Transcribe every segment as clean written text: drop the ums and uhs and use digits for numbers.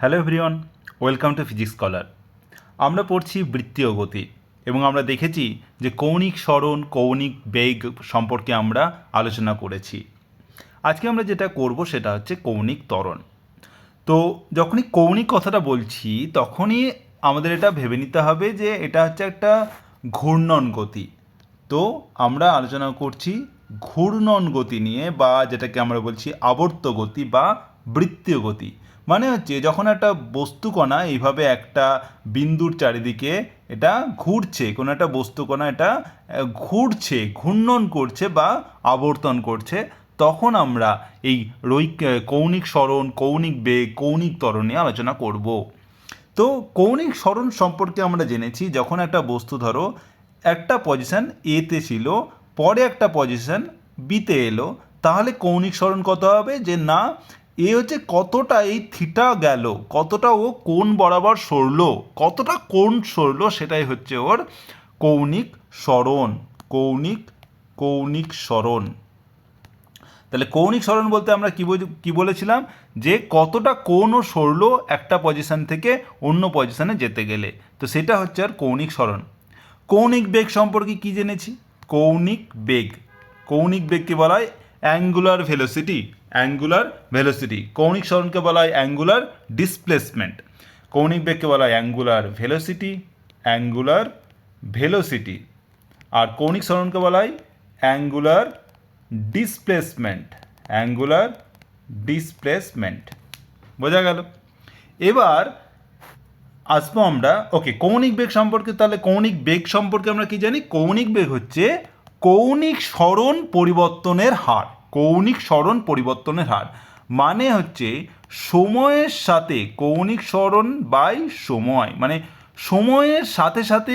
Hello everyone, welcome to physics scholar. আমরা পড়ছি বৃত্তীয় গতি এবং আমরা দেখেছি যে কৌণিক সরণ, কৌণিক বেগ সম্পর্কে আমরা আলোচনা করেছি। আজকে আমরা যেটা করব সেটা হচ্ছে কৌণিক ত্বরণ। তো যখনই কৌণিক কথাটা বলছি তখনই আমাদের এটা ভেবে নিতে হবে যে এটা হচ্ছে একটা ঘূর্ণন গতি। তো আমরা আলোচনা করছি ঘূর্ণন গতি নিয়ে, বা যেটাকে আমরা বলছি আবর্ত গতি বা বৃত্তীয় গতি। মানে হচ্ছে যখন একটা বস্তুকণা এইভাবে একটা বিন্দুর চারিদিকে এটা ঘুরছে, কোনো একটা বস্তুকণা এটা ঘুরছে, ঘূর্ণন করছে বা আবর্তন করছে, তখন আমরা এই কৌণিক সরণ, কৌণিক বেগ, কৌণিক ত্বরণ নিয়ে আলোচনা করব। তো কৌণিক সরণ সম্পর্কে আমরা জেনেছি, যখন একটা বস্তু ধরো একটা পজিশন এতে ছিল, পরে একটা পজিশন বিতে এলো, তাহলে কৌণিক সরণ কত হবে? যে না, এ হচ্ছে কতটা এই থিটা গেল, কতটা ও কোণ বরাবর সরলো, কতটা কোণ সরলো, সেটাই হচ্ছে ওর কৌণিক সরণ। কৌণিক সরণ। তাহলে কৌণিক সরণ বলতে আমরা কি বলেছিলাম? যে কতটা কোণও সরলো একটা পজিশন থেকে অন্য পজিশনে যেতে গেলে, তো সেটা হচ্ছে আর কৌণিক সরণ। কৌণিক বেগ সম্পর্কে কি জেনেছি? কৌণিক বেগকে বলা হয় অ্যাঙ্গুলার ভেলোসিটি। কৌণিক সরণকে বলা হয় অ্যাঙ্গুলার ডিসপ্লেসমেন্ট। কৌণিক বেগকে বলা হয় অ্যাঙ্গুলার ভেলোসিটি, আর কৌণিক সরণকে বলা হয় অ্যাঙ্গুলার ডিসপ্লেসমেন্ট। বোঝা গেল? এবার আসবো আমরা কৌণিক বেগ সম্পর্কে। তাহলে কৌণিক বেগ সম্পর্কে আমরা কি জানি? কৌণিক বেগ হচ্ছে কৌণিক সরণ পরিবর্তনের হার। মানে হচ্ছে সময়ের সাথে কৌণিক সরণ বাই সময়, মানে সময়ের সাথে সাথে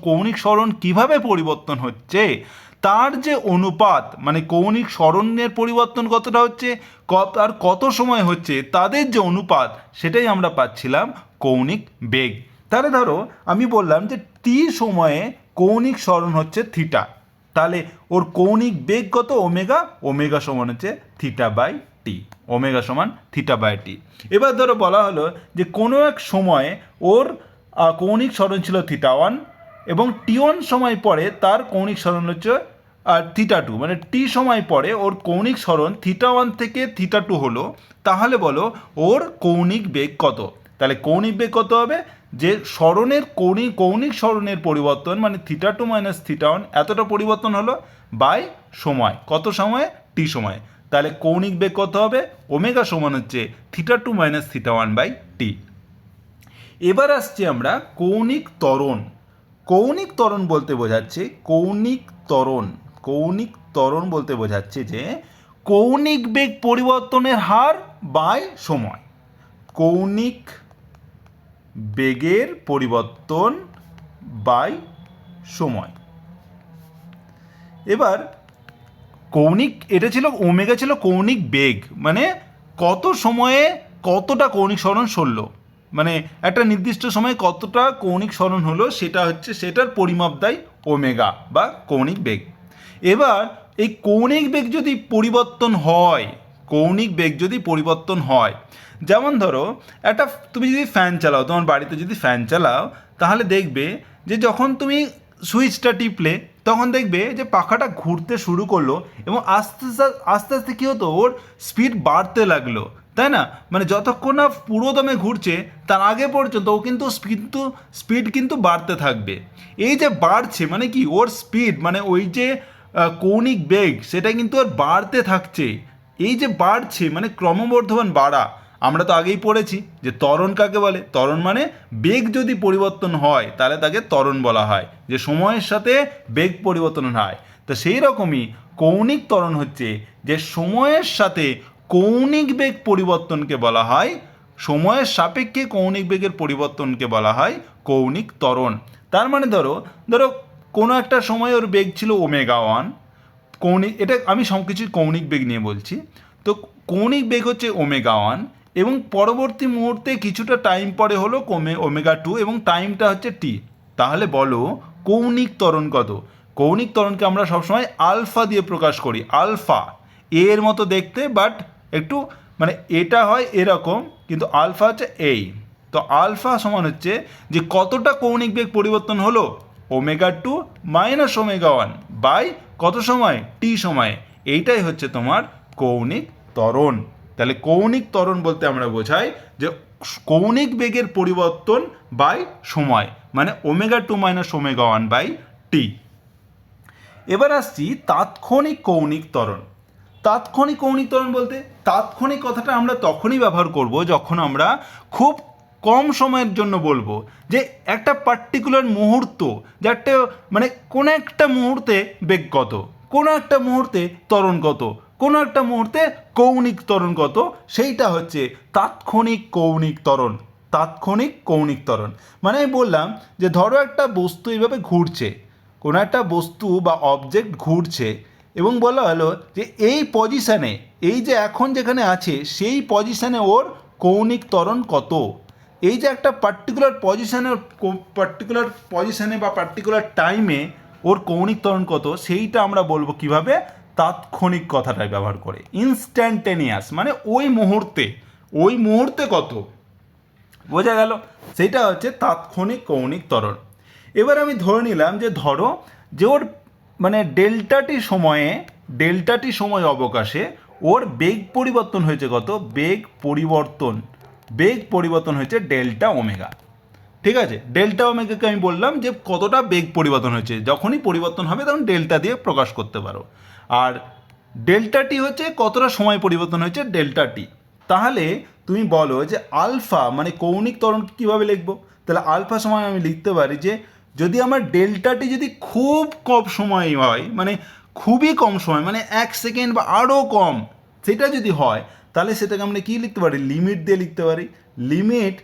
কৌণিক সরণ কিভাবে পরিবর্তন হচ্ছে তার যে অনুপাত, মানে কৌণিক সরণের পরিবর্তন কতটা হচ্ছে আর কত সময় হচ্ছে, তাদের যে অনুপাত, সেটাই আমরা পাচ্ছিলাম কৌণিক বেগ। তাহলে ধরো আমি বললাম যে টি সময়ে কৌণিক সরণ হচ্ছে থিটা, তাহলে ওর কৌণিক বেগ কত? ওমেগা সমান হচ্ছে থিটা বাই টি। এবার ধরো বলা হলো যে কোনো এক সময়ে ওর কৌণিক সরণ ছিল θ1, এবং t1 সময় পরে তার কৌণিক সরণ হচ্ছে θ2, মানে টি সময় পরে ওর কৌণিক সরণ θ1 থেকে θ2 হলো। তাহলে বলো ওর কৌণিক বেগ কত? তাহলে কৌণিক বেগ কত হবে? যে সরণের কৌণিক সরণের পরিবর্তন, মানে θ2 মাইনাস θ1 এতটা পরিবর্তন হলো বাই সময়, কত সময়ে? টি সময়ে। তাহলে কৌণিক বেগ কত হবে? ওমেগা সমান হচ্ছে θ2 মাইনাস θ1 বাই টি। এবার আসছি আমরা কৌণিক ত্বরণ। কৌণিক ত্বরণ বলতে বোঝাচ্ছে যে কৌণিক বেগ পরিবর্তনের হার বাই সময়। কৌণিক বেগের পরিবর্তন বাই সময়। এবার এটা ছিল ওমেগা, ছিল কৌণিক বেগ, মানে কত সময়ে কতটা কৌণিক সরণ সরলো, মানে একটা নির্দিষ্ট সময়ে কতটা কৌণিক সরণ হলো, সেটার পরিমাপ দেয় ওমেগা বা কৌণিক বেগ। এবার এই কৌণিক বেগ যদি পরিবর্তন হয়, যেমন ধরো তুমি যদি ফ্যান চালাও, তোমার বাড়িতে যদি ফ্যান চালাও, তাহলে দেখবে যে যখন তুমি সুইচটা টিপলে তখন দেখবে যে পাখাটা ঘুরতে শুরু করলো, এবং আস্তে আস্তে কী হতো, ওর স্পিড বাড়তে লাগলো, তাই না? মানে যতক্ষণ না পুরো দমে ঘুরছে তার আগে পর্যন্ত ও কিন্তু স্পিড কিন্তু বাড়তে থাকবে। এই যে বাড়ছে মানে কি, ওর স্পিড, মানে ওই যে কৌণিক বেগ, সেটা কিন্তু ওর বাড়তে থাকছে। এই যে বাড়ছে মানে ক্রমবর্ধমান বাড়া। আমরা তো আগেই পড়েছি যে ত্বরণ কাকে বলে। ত্বরণ মানে বেগ যদি পরিবর্তন হয় তাহলে তাকে ত্বরণ বলা হয়, যে সময়ের সাথে বেগ পরিবর্তন হয়। তো সেই রকমই কৌণিক ত্বরণ হচ্ছে যে সময়ের সাথে কৌণিক বেগ পরিবর্তনকে বলা হয়, সময়ের সাপেক্ষে কৌণিক বেগের পরিবর্তনকে বলা হয় কৌণিক ত্বরণ। তার মানে ধরো কোনো একটা সময় ওর বেগ ছিল ওমেগা 1, এটা আমি সব কিছু কৌণিক বেগ নিয়ে বলছি। তো কৌণিক বেগ হচ্ছে ওমেগা 1, এবং পরবর্তী মুহূর্তে কিছুটা টাইম পরে হলো ওমেগা 2, এবং টাইমটা হচ্ছে টি। তাহলে বলো কৌণিক ত্বরণ কত? কৌণিক ত্বরণকে আমরা সবসময় আলফা দিয়ে প্রকাশ করি। আলফা এর মতো দেখতে, বাট একটু মানে এটা হয় এরকম, কিন্তু আলফা হচ্ছে এই। তো আলফা সমান হচ্ছে যে কতটা কৌণিক বেগ পরিবর্তন হলো, ওমেগা 2 মাইনাস ওমেগা 1 বাই কত সময়, টি সময়ে। এইটাই হচ্ছে তোমার কৌণিক ত্বরণ। তাহলে কৌণিক ত্বরণ বলতে আমরা বোঝাই যে কৌণিক বেগের পরিবর্তন বাই সময়, মানে omega 2 minus omega 1 by T. এবার আসছি তাৎক্ষণিক কৌণিক ত্বরণ। তাৎক্ষণিক কৌণিক ত্বরণ বলতে তাৎক্ষণিক কথাটা আমরা তখনই ব্যবহার করব যখন আমরা খুব কম সময়ের জন্য বলবো যে একটা পার্টিকুলার মুহূর্ত, যে একটা মানে কোনো একটা মুহূর্তে বেগ কত, কোনো একটা মুহূর্তে ত্বরণ কত, কোনো একটা মুহূর্তে কৌণিক ত্বরণ কত, সেইটা হচ্ছে তাৎক্ষণিক কৌণিক ত্বরণ। তাৎক্ষণিক কৌণিক ত্বরণ মানে আমি বললাম যে ধরো একটা বস্তু এইভাবে ঘুরছে, কোনো একটা বস্তু বা অবজেক্ট ঘুরছে এবং বলা হলো যে এই পজিশানে, এই যে এখন যেখানে আছে সেই পজিশানে ওর কৌণিক ত্বরণ কত। এই যে একটা পার্টিকুলার পজিশানে বা পার্টিকুলার টাইমে ওর কৌণিক ত্বরণ কত, সেইটা আমরা বলবো কিভাবে, তাৎক্ষণিক কথাটা ব্যবহার করে। ইনস্ট্যান্টেনিয়াস মানে ওই মুহূর্তে কত, বোঝা গেল, সেইটা হচ্ছে তাৎক্ষণিক কৌণিক ত্বরণ। এবার আমি ধরে নিলাম যে ধরো যে ওর মানে ডেল্টাটি সময় অবকাশে ওর বেগ পরিবর্তন হয়েছে কত, বেগ পরিবর্তন হয়েছে ডেল্টা ওমেগা। ঠিক আছে, ডেল্টা ওমেগাকে আমি বললাম যে কতটা বেগ পরিবর্তন হয়েছে, যখনই পরিবর্তন হবে তখন ডেল্টা দিয়ে প্রকাশ করতে পারো। আর ডেল্টাটি হচ্ছে কতটা সময় পরিবর্তন হয়েছে, ডেল্টাটি। তাহলে তুমি বলো যে আলফা মানে কৌণিক ত্বরণ কীভাবে লিখবো। তাহলে আলফা সময় আমি লিখতে পারি যে যদি আমার ডেল্টাটি যদি খুব কম সময় হয়, মানে খুবই কম সময়, মানে 1 সেকেন্ড বা আরও কম, সেটা যদি হয় তাহলে সেটাকে আমরা কী লিখতে পারি, লিমিট দিয়ে লিখতে পারি। Limit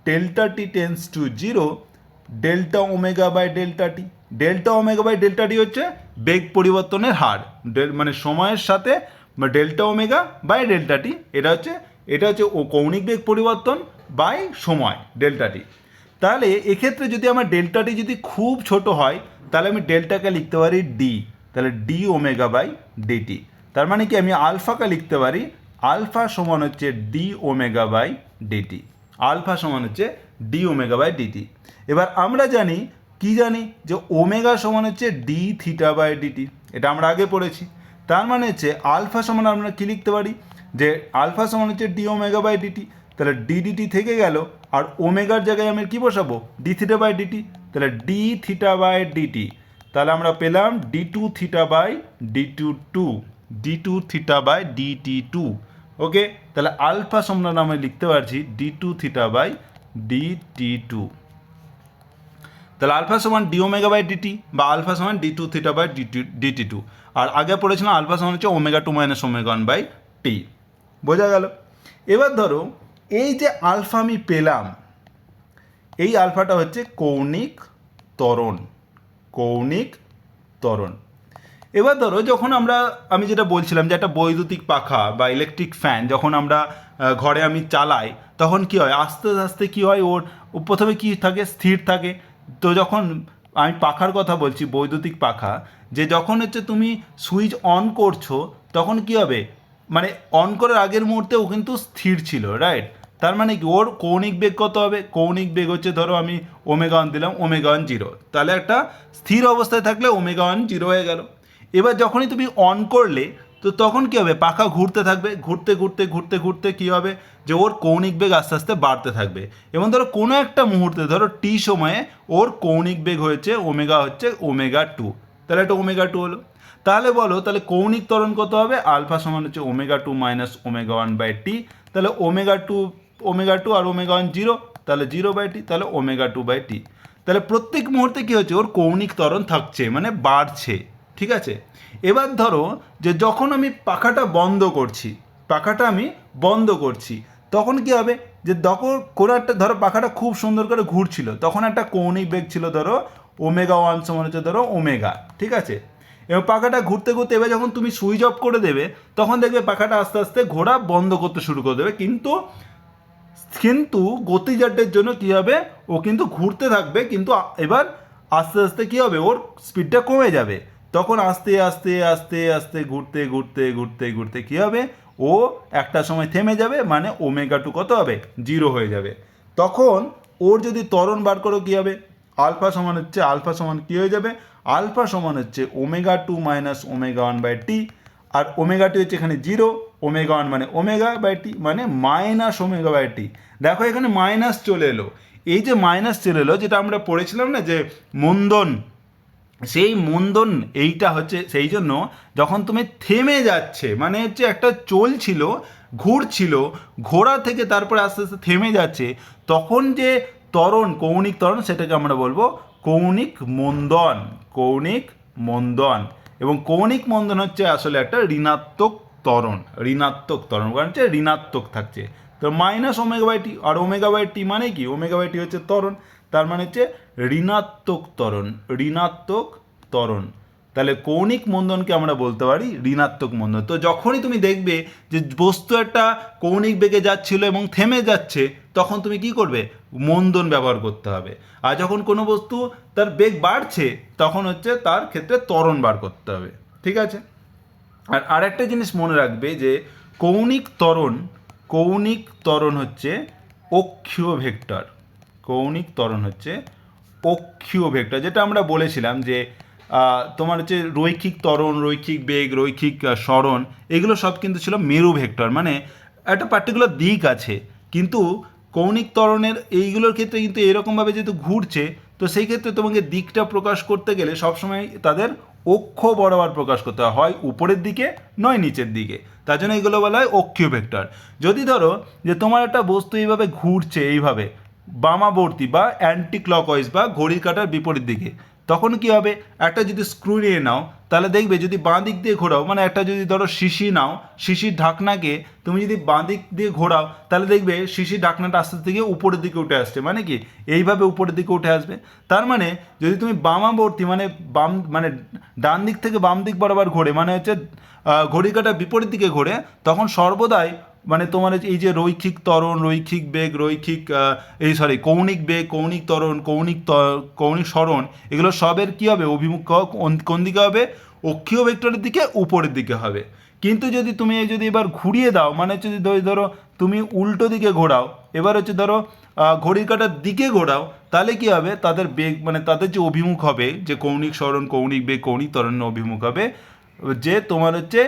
delta t tends to 0 delta omega by delta t. Delta omega by delta t হচ্ছে বেগ পরিবর্তনের হার, মানে সময়ের সাথে delta omega by delta t, এটা হচ্ছে ও কৌণিক বেগ পরিবর্তন বাই সময় ডেল্টা টি। তাহলে এক্ষেত্রে যদি আমার ডেল্টাটি যদি খুব ছোট হয় তাহলে আমি ডেল্টাকে লিখতে পারি ডি, তাহলে ডি ওমেগা বাই ডিটি। তার মানে কি আমি আলফাকে লিখতে পারি, আলফা সমান হচ্ছে D omega by DT. Alpha সমান হচ্ছে ডি ওমেগা বাই ডিটি। এবার আমরা জানি যে ওমেগা সমান হচ্ছে ডি থিটা বাই ডিটি, এটা আমরা আগে পড়েছি। তার মানে হচ্ছে আলফা সমান আমরা কী লিখতে পারি, যে আলফা সমান হচ্ছে ডি ওমেগা বাই ডিটি। তাহলে ডি ডিটি থেকে গেল, আর ওমেগার জায়গায় আমি কী বসাবো, ডি থিটা বাই ডিটি। তাহলে ডি থিটা বাই ডিটি, তাহলে আমরা পেলাম d2 theta by d2 theta by dt2। ওকে, তাহলে আলফা সমান আমরা লিখতে পারছি d2 থিটা বাই dt2। তাহলে আলফা সমান ডি ওমেগা বাই ডিটি বা আলফা সমান d2 থিটা বাই dt2। আর আগে পড়েছিলাম আলফা সমান হচ্ছে omega 2 minus omega 1 by T. বোঝা গেল। এবার ধরো এই যে আলফা আমি পেলাম, এই আলফাটা হচ্ছে কৌণিক ত্বরণ। এবার ধরো যখন আমি যেটা বলছিলাম যে একটা বৈদ্যুতিক পাখা বা ইলেকট্রিক ফ্যান যখন আমরা ঘরে আমি চালাই, তখন কি হয়, আস্তে আস্তে কি হয়, ওর প্রথমে কি থাকে, স্থির থাকে। তো যখন আমি পাখার কথা বলছি, বৈদ্যুতিক পাখা, যে যখন হচ্ছে তুমি সুইচ অন করছো তখন কি হবে, মানে অন করার আগের মুহূর্তে ও কিন্তু স্থির ছিল, রাইট। তার মানে কি ওর কৌণিক বেগ কত হবে, কৌণিক বেগ হচ্ছে ধরো আমি ওমেগা 1 দিলাম, ওমেগা 1 0, তাহলে একটা স্থির অবস্থায় থাকলে ওমেগা 1 0 হয়ে গেল। এবার যখনই তুমি অন করলে তো তখন কী হবে, পাখা ঘুরতে থাকবে, ঘুরতে কী হবে, যে ওর কৌণিক বেগ আস্তে আস্তে বাড়তে থাকবে। এবং ধরো কোনো একটা মুহূর্তে ধরো টি সময়ে ওর কৌণিক বেগ হচ্ছে ওমেগা 2, তাহলে একটা ওমেগা 2 হলো। তাহলে বলো, তাহলে কৌণিক ত্বরণ কত হবে, আলফা সমান হচ্ছে omega 2 minus omega 1 by T. তাহলে ওমেগা 2 আর ওমেগা 1 0, তাহলে 0 বাই টি, তাহলে ওমেগা 2 বাই টি। তাহলে প্রত্যেক মুহূর্তে কী হচ্ছে, ওর কৌণিক ত্বরণ থাকছে, মানে বাড়ছে। ঠিক আছে। এবার ধরো যে যখন আমি পাখাটা বন্ধ করছি তখন কি হবে, যে তখন কোনো একটা ধরো পাখাটা খুব সুন্দর করে ঘুরছিল, তখন একটা কৌণিক বেগ ছিল ধরো ওমেগা 1 সমান হচ্ছে ধরো ওমেগা। ঠিক আছে। এবং পাখাটা ঘুরতে এবার যখন তুমি সুইচ অফ করে দেবে তখন দেখবে পাখাটা আস্তে আস্তে ঘোরা বন্ধ করতে শুরু করে দেবে, কিন্তু গতিজাড্যের জন্য কী হবে, ও কিন্তু ঘুরতে থাকবে, কিন্তু এবার আস্তে আস্তে কী হবে, ওর স্পিডটা কমে যাবে। তখন আস্তে আস্তে ঘুরতে কী হবে, ও একটা সময় থেমে যাবে, মানে ওমেগা টু কত হবে, 0 হয়ে যাবে। তখন ওর যদি ত্বরণ বার করো কী হবে, আলফা সমান কী হয়ে যাবে, আলফা সমান হচ্ছে omega two minus omega one by t. আর ওমেগা টি হচ্ছে এখানে 0, ওমেগা ওয়ান মানে ওমেগা বাই টি মানে মাইনাস ওমেগা বাই টি। দেখো এখানে মাইনাস চলে এলো, এই যে মাইনাস চলে এলো যেটা আমরা পড়েছিলাম না যে মন্দন, সেই মন্দন এইটা হচ্ছে সেই জন্য যখন তুমি থেমে যাচ্ছে মানে হচ্ছে একটা চলছিল ঘুরছিল, ঘোরা থেকে তারপরে আস্তে আস্তে থেমে যাচ্ছে, তখন যে ত্বরণ কৌণিক ত্বরণ সেটাকে আমরা বলবো কৌণিক মন্দন। কৌণিক মন্দন, এবং কৌণিক মন্দন হচ্ছে আসলে একটা ঋণাত্মক ত্বরণ। কারণ হচ্ছে ঋণাত্মক থাকছে, তো মাইনাস ওমেগা বাই টি। আর ওমেগা বাই টি মানে কি, ওমেগা বাই টি হচ্ছে ত্বরণ, তার মানে হচ্ছে ঋণাত্মক ত্বরণ। তাহলে কৌণিক মন্দনকে আমরা বলতে পারি ঋণাত্মক মন্দন। তো যখনই তুমি দেখবে যে বস্তু একটা কৌণিক বেগে যাচ্ছিল এবং থেমে যাচ্ছে, তখন তুমি কি করবে, মন্দন ব্যবহার করতে হবে। আর যখন কোনো বস্তু তার বেগ বাড়ছে, তখন হচ্ছে তার ক্ষেত্রে ত্বরণ বার করতে হবে। ঠিক আছে। আর আরেকটা জিনিস মনে রাখবে যে কৌণিক ত্বরণ হচ্ছে অক্ষীয় ভেক্টর। কৌণিক ত্বরণ হচ্ছে অক্ষীয় ভেক্টর, যেটা আমরা বলেছিলাম যে তোমার হচ্ছে রৈখিক ত্বরণ, রৈখিক বেগ, রৈখিক সরণ, এগুলো সব কিন্তু ছিল মেরু ভেক্টর, মানে একটা পার্টিকুলার দিক আছে। কিন্তু কৌণিক ত্বরণের এইগুলোর ক্ষেত্রে কিন্তু এরকমভাবে যেহেতু ঘুরছে, তো সেই ক্ষেত্রে তোমাকে দিকটা প্রকাশ করতে গেলে সবসময় তাদের অক্ষ বরাবর প্রকাশ করতে হয় উপরের দিকে নয় নিচের দিকে, তার জন্য এগুলো বলা হয় অক্ষীয় ভেক্টর। যদি ধরো যে তোমার একটা বস্তু এইভাবে ঘুরছে, এইভাবে বামাবর্তী বা অ্যান্টি ক্লকওয়াইজ বা ঘড়ির কাঁটার বিপরীত দিকে, তখন কি হবে, একটা যদি স্ক্রু নিয়ে নাও তাহলে দেখবে যদি বাঁ দিক দিয়ে ঘোরাও, মানে একটা যদি ধরো শিশি নাও, শিশির ঢাকনাকে তুমি যদি বাঁ দিক দিয়ে ঘোরাও তাহলে দেখবে শিশির ঢাকনাটা আস্তে আস্তে গিয়ে উপরের দিকে উঠে আসছে, মানে কি এইভাবে উপরের দিকে উঠে আসবে। তার মানে যদি তুমি বামাবর্তী মানে ডান দিক থেকে বাম দিক বরাবর ঘোরে, মানে হচ্ছে ঘড়ি কাঁটার বিপরীত দিকে ঘোরে, তখন সর্বদাই মানে তোমার এই যে রৈখিক ত্বরণ, রৈখিক বেগ, কৌণিক বেগ, কৌণিক ত্বরণ, কৌণিক সরণ, এগুলো সবের কী হবে, অভিমুখ কোন দিকে হবে, অক্ষীয় ভেক্টরের দিকে, উপরের দিকে হবে। কিন্তু যদি তুমি যদি এবার ঘুরিয়ে দাও, মানে হচ্ছে যদি ধরো তুমি উল্টো দিকে ঘোরাও, এবার হচ্ছে ধরো ঘড়ির কাঁটার দিকে ঘোরাও, তাহলে কি হবে, তাদের বেগ মানে তাদের যে অভিমুখ হবে, যে কৌণিক সরণ, কৌণিক বেগ, কৌণিক ত্বরণের অভিমুখ হবে যে তোমার হচ্ছে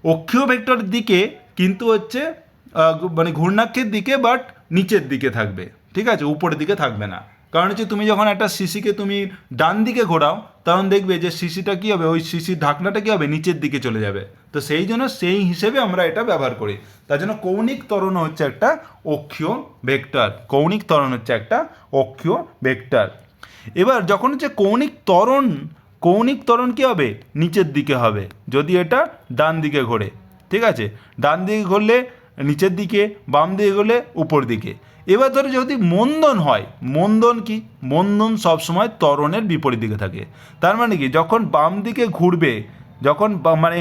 অক্ষীয় ভেক্টরের দিকে, কিন্তু হচ্ছে মানে ঘূর্ণাক্ষের দিকে, বাট নিচের দিকে থাকবে। ঠিক আছে, উপরের দিকে থাকবে না। কারণ হচ্ছে তুমি যখন একটা শিশিকে তুমি ডান দিকে ঘোরাও, তখন দেখবে যে শিশিটা কী হবে, ওই শিশির ঢাকনাটা কী হবে, নিচের দিকে চলে যাবে। তো সেই জন্য সেই হিসেবে আমরা এটা ব্যবহার করি। তার জন্য কৌণিক ত্বরণ হচ্ছে একটা অক্ষীয় ভেক্টর। কৌণিক ত্বরণ হচ্ছে একটা অক্ষীয় ভেক্টর। এবার যখন হচ্ছে কৌণিক ত্বরণ কী হবে, নিচের দিকে হবে যদি এটা ডান দিকে ঘোরে। ঠিক আছে, ডান দিকে ঘুরলে নিচের দিকে, বাম দিকে ঘুরলে উপর দিকে। এবার ধরো যদি মন্দন হয়, মন্দন কি, মন্দন সবসময় ত্বরণের বিপরীত দিকে থাকে। তার মানে কি, যখন বাম দিকে ঘুরবে, যখন মানে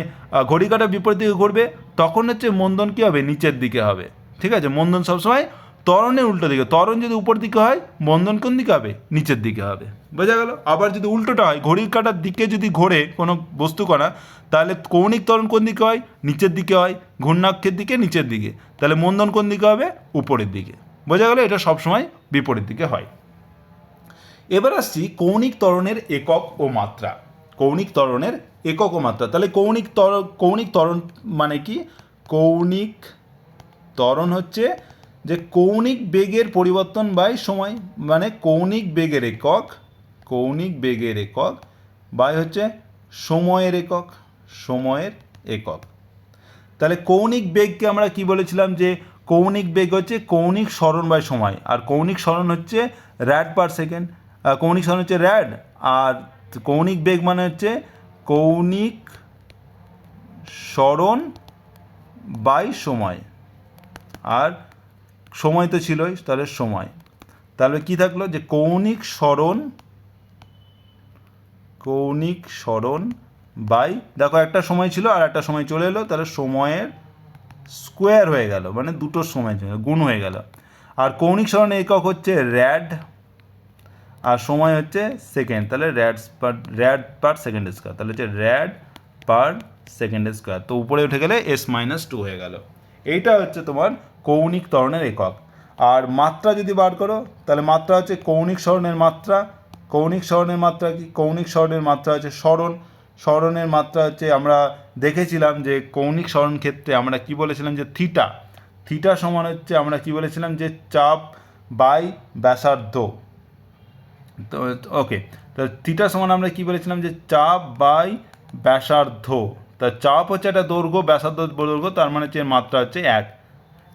ঘড়ি কাঁটার বিপরীত দিকে ঘুরবে, তখন হচ্ছে মন্দন কী হবে, নিচের দিকে হবে। ঠিক আছে, মন্দন সবসময় ত্বরণের উল্টো দিকে। ত্বরণ যদি উপর দিকে হয়, মন্দন কোন দিকে হবে, নিচের দিকে হবে। বোঝা গেল। আবার যদি উল্টোটা হয়, ঘড়ির কাঁটার দিকে যদি ঘোরে কোনো বস্তুকণা, তাহলে কৌণিক ত্বরণ কোন দিকে হয়, নিচের দিকে হয়, ঘূর্ণাক্ষের দিকে নিচের দিকে, তাহলে মন্দন কোন দিকে হবে, উপরের দিকে। বোঝা গেল, এটা সবসময় বিপরীত দিকে হয়। এবার আসছি কৌণিক ত্বরণের একক ও মাত্রা। কৌণিক ত্বরণের একক ও মাত্রা। তাহলে কৌণিক ত্বরণ মানে কি, কৌণিক ত্বরণ হচ্ছে যে কৌণিক বেগের পরিবর্তন বাই সময়, মানে কৌণিক বেগের একক বাই হচ্ছে সময়ের একক। তাহলে কৌণিক বেগকে আমরা কি বলেছিলাম, যে কৌণিক বেগ হচ্ছে কৌণিক সরণ বাই সময়, আর কৌণিক সরণ হচ্ছে র্যাড পার সেকেন্ড, কৌণিক সরণ হচ্ছে র্যাড, আর কৌণিক বেগ মানে হচ্ছে কৌণিক সরণ বাই সময়, আর সময় তো ছিলই, তাহলে সময়। তাহলে কি থাকলো, যে কৌণিক সরণ বাই, দেখো একটা সময় ছিল আর একটা সময় চলে এলো, তাহলে সময়ের স্কোয়ার হয়ে গেল, মানে দুটো সময় গুণ হয়ে গেল। আর কৌণিক সরণের একক হচ্ছে র্যাড, আর সময় হচ্ছে সেকেন্ড, তাহলে র্যাড পার সেকেন্ড স্কোয়ার, তাহলে হচ্ছে র্যাড পার সেকেন্ড স্কোয়ার। তো উপরে উঠে গেলে s-2 হয়ে গেল। এইটা হচ্ছে তোমার কৌণিক ত্বরণের একক। আর মাত্রা যদি বার করো তাহলে মাত্রা হচ্ছে কৌণিক সরণের মাত্রা। কৌণিক সরণের মাত্রা কি? কৌণিক সরণের মাত্রা হচ্ছে সরণ। সরণের মাত্রা হচ্ছে আমরা দেখেছিলাম যে কৌণিক সরণ ক্ষেত্রে আমরা কি বলেছিলাম যে থিটা। থিটা সমান হচ্ছে আমরা কি বলেছিলাম যে চাপ বাই ব্যাসার্ধ। তো ওকে, তো থিটা সমান আমরা কি বলেছিলাম যে চাপ বাই ব্যাসার্ধ। তা চাপ হচ্ছে একটা দৈর্ঘ্য, ব্যাসার্ধ দৈর্ঘ্য, তার মানে হচ্ছে মাত্রা হচ্ছে 1।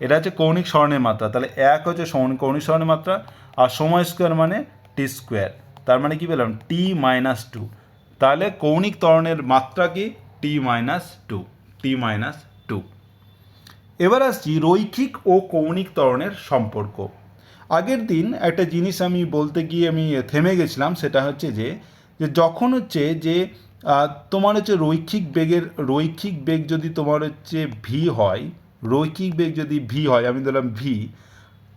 এটা হচ্ছে কৌণিক সরণের মাত্রা। তাহলে 1 হচ্ছে কৌণিক সরণের মাত্রা, আর সময় স্কোয়ার মানে টি স্কোয়ার। তার মানে কি পেলাম? t-2। তাহলে কৌণিক ত্বরণের মাত্রা কি? t-2, t-2। এবার আসছি রৈখিক ও কৌণিক ত্বরণের সম্পর্ক। আগের দিন একটা জিনিস আমি বলতে গিয়ে আমি থেমে গেছিলাম, সেটা হচ্ছে যে যখন হচ্ছে যে তোমার হচ্ছে রৈখিক বেগ যদি তোমার হচ্ছে ভি হয়, রৈখিক বেগ যদি ভি হয়, আমি বললাম ভি,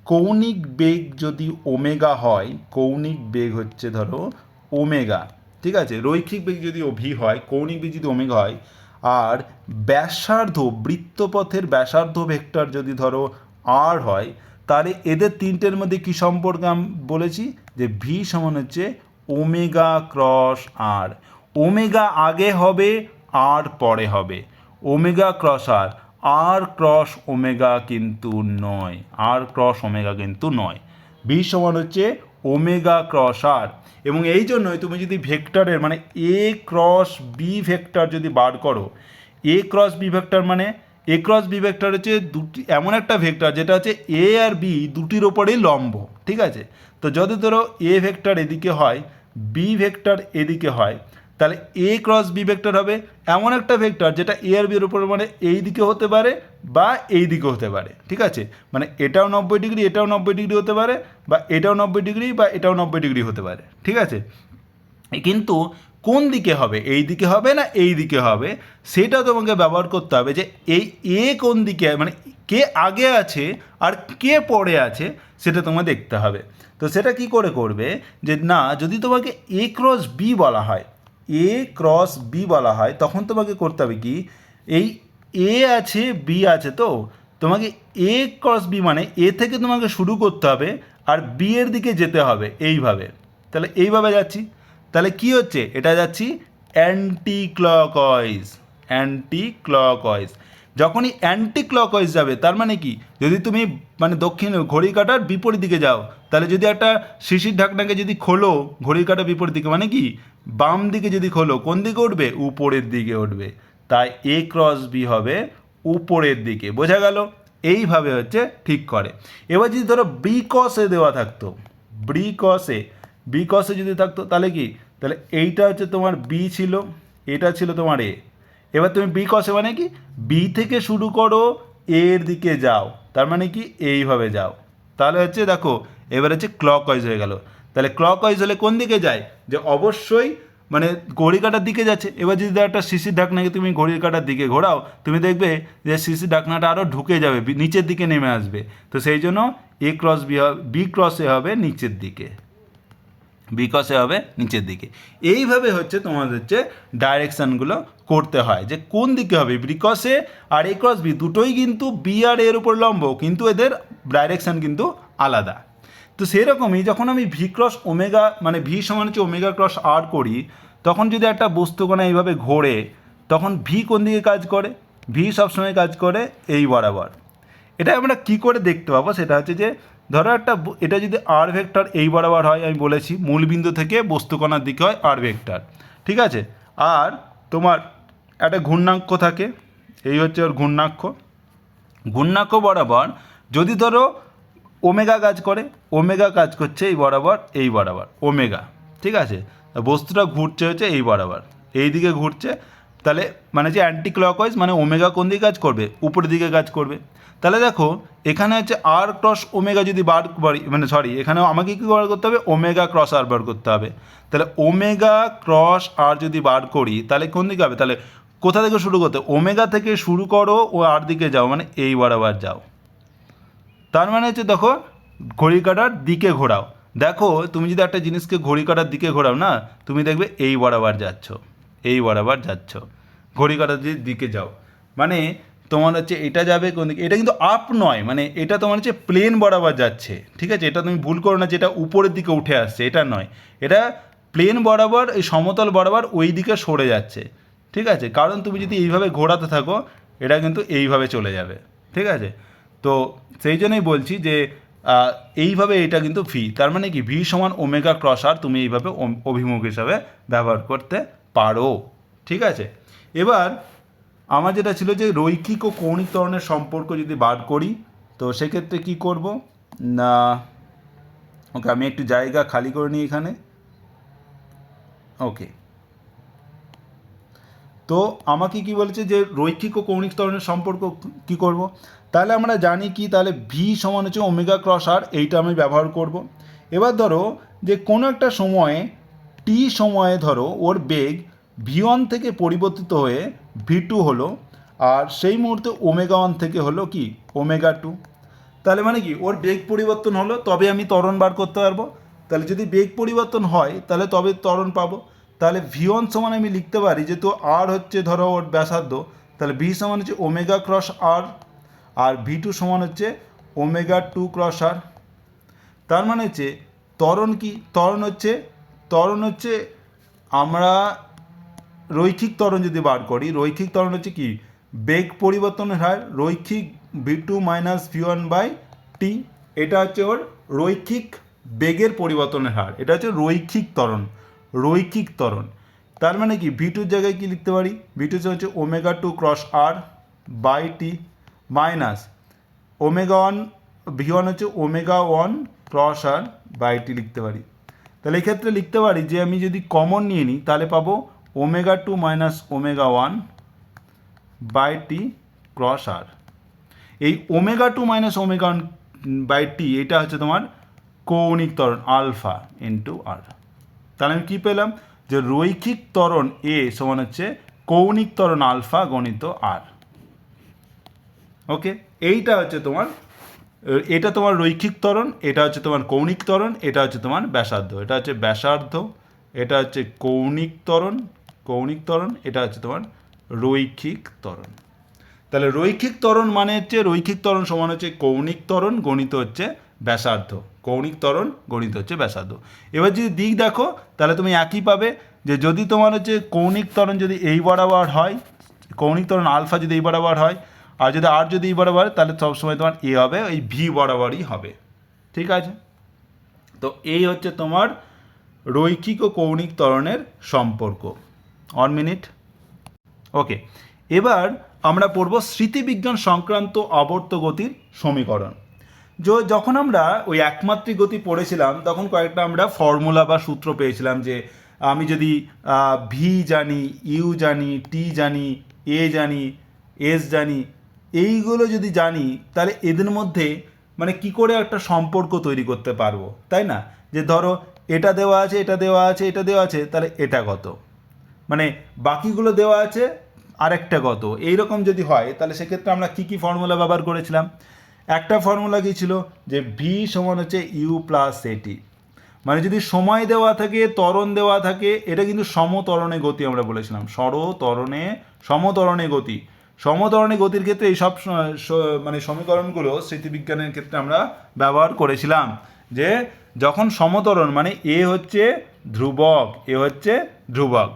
কৌণিক বেগ যদি ওমেগা হয়, কৌণিক বেগ হচ্ছে ধরো ওমেগা, ঠিক আছে? রৈখিক বেগ যদি ভি হয়, কৌণিক বেগ যদি ওমেগা হয়, আর ব্যাসার্ধ, বৃত্তপথের ব্যাসার্ধ ভেক্টর যদি ধরো আর হয়, তাহলে এদের তিনটের মধ্যে কী সম্পর্কে আমি বলেছি যে ভি সমান হচ্ছে ওমেগা ক্রস আর। ওমেগা আগে হবে, আর পরে হবে। ওমেগা ক্রস আর, আর ক্রস ওমেগা কিন্তু নয়, আর ক্রস ওমেগা কিন্তু নয়। ভি সমান হচ্ছে ওমেগা ক্রস আর। এবং এই জন্যই তুমি যদি ভেক্টরের মানে এ ক্রস বি ভেক্টর যদি বার করো, এ ক্রস বি ভেক্টর মানে এ ক্রস বি ভেক্টর হচ্ছে দুটি, এমন একটা ভেক্টর যেটা হচ্ছে এ আর বি দুটির ওপরেই লম্ব, ঠিক আছে? তো যদি ধরো এ ভেক্টর এদিকে হয়, বি ভেক্টর এদিকে হয়, তাহলে এ ক্রস বি ভেক্টর হবে এমন একটা ভেক্টর যেটা এ আর বি এর উপর মানে এই দিকে হতে পারে বা এই দিকে হতে পারে, ঠিক আছে? মানে এটাও 90 ডিগ্রি, এটাও 90 ডিগ্রি হতে পারে, বা এটাও 90 ডিগ্রি বা এটাও 90 ডিগ্রি হতে পারে, ঠিক আছে? কিন্তু কোন দিকে হবে, এই দিকে হবে না এই দিকে হবে, সেটা তোমাকে ব্যবহার করতে হবে যে এই এ কোন দিকে, মানে কে আগে আছে আর কে পরে আছে, সেটা তোমাকে দেখতে হবে। তো সেটা কি করে করবে যে না, যদি তোমাকে এ ক্রস বি বলা হয়, এ ক্রস বি বলা হয়, তখন তোমাকে করতে হবে কি, এই এ আছে বি আছে, তো তোমাকে এ ক্রস বি মানে এ থেকে তোমাকে শুরু করতে হবে আর বি এর দিকে যেতে হবে এইভাবে। তাহলে এইভাবে যাচ্ছি, তাহলে কি হচ্ছে, এটা যাচ্ছি অ্যান্টি ক্লকওয়াইজ। অ্যান্টি ক্লকওয়াইজ যখনই অ্যান্টি ক্লকওয়াইজ যাবে, তার মানে কি, যদি তুমি মানে দক্ষিণ ঘড়ির কাঁটার বিপরীত দিকে যাও, তাহলে যদি একটা শিশির ঢাকনাকে যদি খোলো ঘড়ির কাঁটার বিপরীত দিকে, মানে কি বাম দিকে যদি খোলো, কোন দিকে উঠবে? উপরের দিকে উঠবে। তাই এ ক্রস বি হবে উপরের দিকে। বোঝা গেল? এইভাবে হচ্ছে ঠিক করে। এবার যদি ধরো বি কসে দেওয়া থাকতো, বি কসে যদি থাকতো, তাহলে কি, তাহলে এইটা হচ্ছে তোমার বি ছিল, এটা ছিল তোমার এ। এবার তুমি বি কসে মানে কি, বি থেকে শুরু করো এর দিকে যাও, তার মানে কি এইভাবে যাও। তাহলে হচ্ছে দেখো এবার হচ্ছে ক্লকওয়াইজ হয়ে গেল। তাহলে ক্লকওয়াইজ হলে কোন দিকে যায়, যে অবশ্যই মানে ঘড়ির কাঁটার দিকে যাচ্ছে। এবার যদি একটা শিশির ঢাকনাকে তুমি ঘড়ির কাঁটার দিকে ঘোরাও, তুমি দেখবে যে শিশির ঢাকনাটা আরও ঢুকে যাবে, নিচের দিকে নেমে আসবে। তো সেই জন্য এ ক্রস বি হবে, বি ক্রসে হবে নিচের দিকে, বিকসে হবে নিচের দিকে। এইভাবে হচ্ছে তোমাদের হচ্ছে ডাইরেকশানগুলো করতে হয়, যে কোন দিকে হবে। বিকসে আর এ ক্রস বি দুটোই কিন্তু বি আর এর উপর লম্ব, কিন্তু এদের ডাইরেকশান কিন্তু আলাদা। তো সেরকমই যখন আমি ভি ক্রস ওমেগা মানে ভি সমান হচ্ছে ওমেগা ক্রস আর করি, তখন যদি একটা বস্তুকণা এইভাবে ঘোরে, তখন ভি কোন দিকে কাজ করে? ভি সবসময় কাজ করে এই বরাবর। এটা আমরা কি করে দেখতে পাবো, সেটা হচ্ছে যে ধরো একটা এটা যদি আর ভেক্টর এই বরাবর হয়, আমি বলেছি মূলবিন্দু থেকে বস্তুকণার দিকে হয় আর ভেক্টর, ঠিক আছে? আর তোমার একটা ঘূর্ণাঙ্ক থাকে, এই হচ্ছে ওর ঘূর্ণাক্ষ। ঘূর্ণাক্ষ বরাবর যদি ধরো ওমেগা কাজ করে, ওমেগা কাজ করছে এই বরাবর ওমেগা, ঠিক আছে? বস্তুটা ঘুরছে হচ্ছে এই বরাবর, এই দিকে ঘুরছে, তাহলে মানে যে অ্যান্টি ক্লকওয়াইজ মানে ওমেগা কোন দিকে কাজ করবে? উপরের দিকে কাজ করবে। তাহলে দেখো এখানে হচ্ছে আর ক্রস ওমেগা যদি বার করি, মানে সরি, এখানে আমাকে কী বার করতে হবে? ওমেগা ক্রস আর বার করতে হবে। তাহলে ওমেগা ক্রস আর যদি বার করি, তাহলে কোন দিকে হবে? তাহলে কোথা থেকে শুরু করতে? ওমেগা থেকে শুরু করো ও আর দিকে যাও, মানে এই বরাবর যাও। তার মানে হচ্ছে দেখো ঘড়ির কাঁটার দিকে ঘোরাও। দেখো তুমি যদি একটা জিনিসকে ঘড়ির কাঁটার দিকে ঘোরাও না, তুমি দেখবে এই বরাবর যাচ্ছ, এই বরাবর যাচ্ছ। ঘড়ি কাঁটার দিকে যাও, মানে তোমার হচ্ছে এটা যাবে কোন দিকে, এটা কিন্তু আপ নয়, মানে এটা তোমার হচ্ছে প্লেন বরাবর যাচ্ছে, ঠিক আছে? এটা তুমি ভুল করো না যেটা উপরের দিকে উঠে আসছে, এটা নয়, এটা প্লেন বরাবর এই সমতল বরাবর ওই দিকে সরে যাচ্ছে, ঠিক আছে? কারণ তুমি যদি এইভাবে ঘোরাতে থাকো এটা কিন্তু এইভাবে চলে যাবে, ঠিক আছে? তো সেই জন্যই বলছি যে এইভাবে এটা কিন্তু ভি, তার মানে কি ভি সমান ওমেগা ক্রস আর তুমি এইভাবে অভিমুখ হিসাবে ব্যবহার করতে পারো, ঠিক আছে? এবার আমার যেটা ছিল যে রৈখিক ও কৌণিক ত্বরণের সম্পর্ক যদি বার করি, তো সেক্ষেত্রে কি করব না, ওকে আমি একটু জায়গা খালি করে নিই এখানে, ওকে। তো আমাকে কি বলেছে যে রৈখিক ও কৌণিক ত্বরণের সম্পর্ক কি করব, তাহলে আমরা জানি কি, তাহলে ভি সমান হচ্ছে ওমেগা ক্রস আর, এইটা আমি ব্যবহার করব। এবার ধরো যে কোনো একটা সময়ে টি সময়ে ধরো ওর বেগ ভি ওয়ান থেকে পরিবর্তিত হয়ে ভি টু হলো, আর সেই মুহূর্তে ওমেগা ওয়ান থেকে হলো কি ওমেগা টু, তাহলে মানে কি ওর বেগ পরিবর্তন হলো তবে আমি ত্বরণ বার করতে পারবো, তাহলে যদি বেগ পরিবর্তন হয় তাহলে তবে ত্বরণ পাবো। তাহলে ভি ওয়ান সমান আমি লিখতে পারি যেহেতু আর হচ্ছে ধরো ওর ব্যাসার্ধ, তাহলে ভি সমান হচ্ছে ওমেগা ক্রস আর, আর ভি টু সমান হচ্ছে ওমেগা টু ক্রস আর। তার মানে হচ্ছে ত্বরণ কি, ত্বরণ হচ্ছে আমরা রৈখিক ত্বরণ যদি বার করি, রৈখিক ত্বরণ হচ্ছে কি বেগ পরিবর্তনের হার, রৈখিক v two minus v one by t, এটা হচ্ছে ওর রৈখিক বেগের পরিবর্তনের হার, এটা হচ্ছে রৈখিক ত্বরণ, রৈখিক ত্বরণ। তার মানে কি ভি টুর জায়গায় কি লিখতে পারি, ভি টু হচ্ছে omega two cross r by t minus omega one, v one হচ্ছে omega one cross r by t লিখতে পারি। তাহলে এক্ষেত্রে লিখতে পারি যে আমি যদি কমন নিয়ে নিই তাহলে পাবো omega two minus omega one by t cross r. এই omega two minus omega one by t এটা হচ্ছে তোমার কৌণিক ত্বরণ আলফা ইন্টু আর। তাহলে আমি কী পেলাম যে রৈখিক ত্বরণ এ সমান হচ্ছে কৌণিক ত্বরণ আলফা গণিত আর। ওকে, এইটা হচ্ছে তোমার, এটা তোমার রৈখিক ত্বরণ, এটা হচ্ছে তোমার কৌণিক ত্বরণ, এটা হচ্ছে তোমার ব্যাসার্ধ, এটা হচ্ছে ব্যাসার্ধ, এটা হচ্ছে কৌণিক ত্বরণ, কৌণিক ত্বরণ, এটা হচ্ছে তোমার রৈখিক ত্বরণ। তাহলে রৈখিক ত্বরণ মানে হচ্ছে রৈখিক ত্বরণ সমান হচ্ছে কৌণিক ত্বরণ গণিত হচ্ছে ব্যাসার্ধ, কৌণিক ত্বরণ গণিত হচ্ছে ব্যাসার্ধ। এবার যদি দিক দেখো তাহলে তুমি একই পাবে যে যদি তোমার হচ্ছে কৌণিক ত্বরণ যদি এই বরাবর হয়, কৌণিক ত্বরণ আলফা যদি এই বরাবর হয়, আর যদি আর যদি এই বরাবর হয় তাহলে সবসময় তোমার এ হবে ওই ভি বরাবরই হবে, ঠিক আছে? তো এই হচ্ছে তোমার রৈখিক ও কৌণিক ত্বরণের সম্পর্ক। 1 মিনিট, ওকে। এবার আমরা পড়ব স্মৃতিবিজ্ঞান সংক্রান্ত আবর্ত গতির সমীকরণ। যখন আমরা ওই একমাত্রিক গতি পড়েছিলাম তখন কয়েকটা আমরা ফর্মুলা বা সূত্র পেয়েছিলাম যে আমি যদি ভি জানি, ইউ জানি, টি জানি, এ জানি, এস জানি, এইগুলো যদি জানি তাহলে এদের মধ্যে মানে কি করে একটা সম্পর্ক তৈরি করতে পারবো, তাই না? যে ধরো এটা দেওয়া আছে, এটা দেওয়া আছে, এটা দেওয়া আছে, তাহলে এটা কত, মানে বাকিগুলো দেওয়া আছে আরেকটা কত, এইরকম যদি হয় তাহলে সেক্ষেত্রে আমরা কী কী ফর্মুলা ব্যবহার করেছিলাম। একটা ফর্মুলা কী ছিল যে ভি সমান হচ্ছে ইউ প্লাস এটি, মানে যদি সময় দেওয়া থাকে, ত্বরণ দেওয়া থাকে, এটা কিন্তু সমত্বরণে গতি আমরা বলেছিলাম, সমত্বরণে গতি, সমত্বরণে গতির ক্ষেত্রে এই সব মানে সমীকরণগুলো স্মৃতিবিজ্ঞানের ক্ষেত্রে আমরা ব্যবহার করেছিলাম যে যখন সমত্বরণ মানে এ হচ্ছে ধ্রুবক, এ হচ্ছে ধ্রুবক,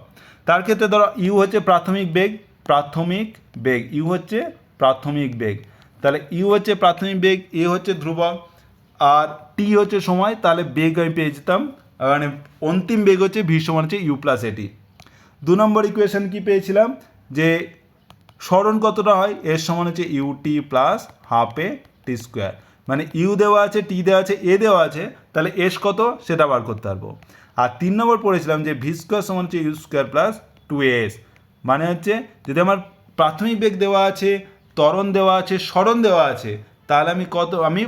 তার ক্ষেত্রে ধরো ইউ হচ্ছে প্রাথমিক বেগ, ইউ হচ্ছে প্রাথমিক বেগ, তাহলে ইউ হচ্ছে প্রাথমিক বেগ, এ হচ্ছে ধ্রুবক, আর টি হচ্ছে সময়, তাহলে বেগ আমি পেয়ে যেতাম, মানে অন্তিম বেগ হচ্ছে ভি সমান হচ্ছে ইউ প্লাস এটি। 2 নম্বর ইকুয়েশন কি পেয়েছিলাম যে সরণ কতটা হয়, এর সমান হচ্ছে ইউ টি প্লাস হাফ এ টি স্কোয়ার, মানে ইউ দেওয়া আছে, টি দেওয়া আছে, এ দেওয়া আছে, তাহলে এস কত সেটা বার করতে পারবো। আর 3 নম্বর পড়েছিলাম যে ভি স্কোয়ার সমান হচ্ছে ইউ স্কোয়ার প্লাস 2s, মানে হচ্ছে যদি আমার প্রাথমিক বেগ দেওয়া আছে, ত্বরণ দেওয়া আছে, সরণ দেওয়া আছে, তাহলে আমি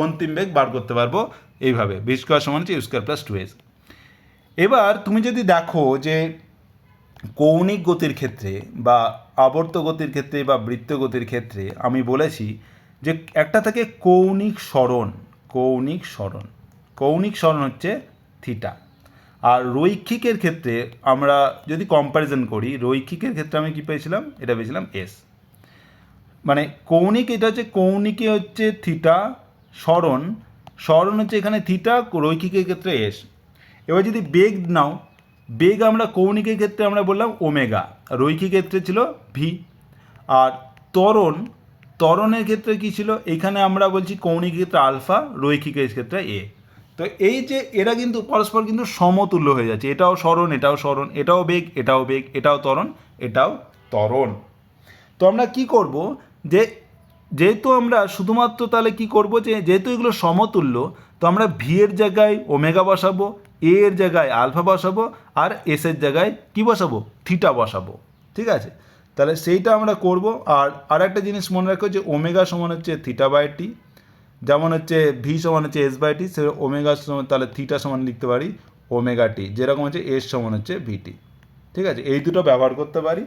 অন্তিম বেগ বার করতে পারবো এইভাবে, ভি স্কোয়ার সমান হচ্ছে ইউ স্কোয়ার প্লাস 2s। এবার তুমি যদি দেখো যে কৌণিক গতির ক্ষেত্রে বা আবর্ত গতির ক্ষেত্রে বা বৃত্ত গতির ক্ষেত্রে আমি বলেছি যে একটা থাকে কৌণিক সরণ হচ্ছে থিটা, আর রৈখিকের ক্ষেত্রে আমরা যদি কম্প্যারিজন করি, রৈখিকের ক্ষেত্রে আমি কী পেয়েছিলাম, এটা পেয়েছিলাম এস। মানে কৌণিক, এটা হচ্ছে কৌণিকে হচ্ছে থিটা, স্মরণ হচ্ছে এখানে থিটা, রৈখিকের ক্ষেত্রে এস। এবার যদি বেগ নাও, বেগ আমরা কৌণিকের ক্ষেত্রে আমরা বললাম ওমেগা, রৈখিক ক্ষেত্রে ছিল ভি। আর ত্বরণের ক্ষেত্রে কী ছিল, এখানে আমরা বলছি কৌণিক ক্ষেত্রে আলফা, রৈখিকের ক্ষেত্রে এ। তো এই যে এরা কিন্তু পরস্পর কিন্তু সমতুল্য হয়ে যাচ্ছে, এটাও স্মরণ, এটাও স্মরণ, এটাও বেগ, এটাও বেগ, এটাও ত্বরণ, এটাও ত্বরণ। তো আমরা কি করব, যে যেহেতু আমরা শুধুমাত্র তাহলে কি করব, যে যেহেতু এগুলো সমতুল্য, তো আমরা ভি এর জায়গায় ওমেগা বসাবো, এ এর জায়গায় আলফা বসাবো, আর এস এর জায়গায় কি বসাবো, থিটা বসাবো। ঠিক আছে, তাহলে সেইটা আমরা করব। আর একটা জিনিস মনে রাখো, যে ওমেগা সমান হচ্ছে থিটা বাই টি, যেমন হচ্ছে ভি সমান হচ্ছে S by T, say omega সমান, তাহলে থিটা সমান লিখতে পারি ওমেগা টি, যেরকম হচ্ছে এস সমান হচ্ছে ভিটি। ঠিক আছে, এই দুটো ব্যবহার করতে পারি।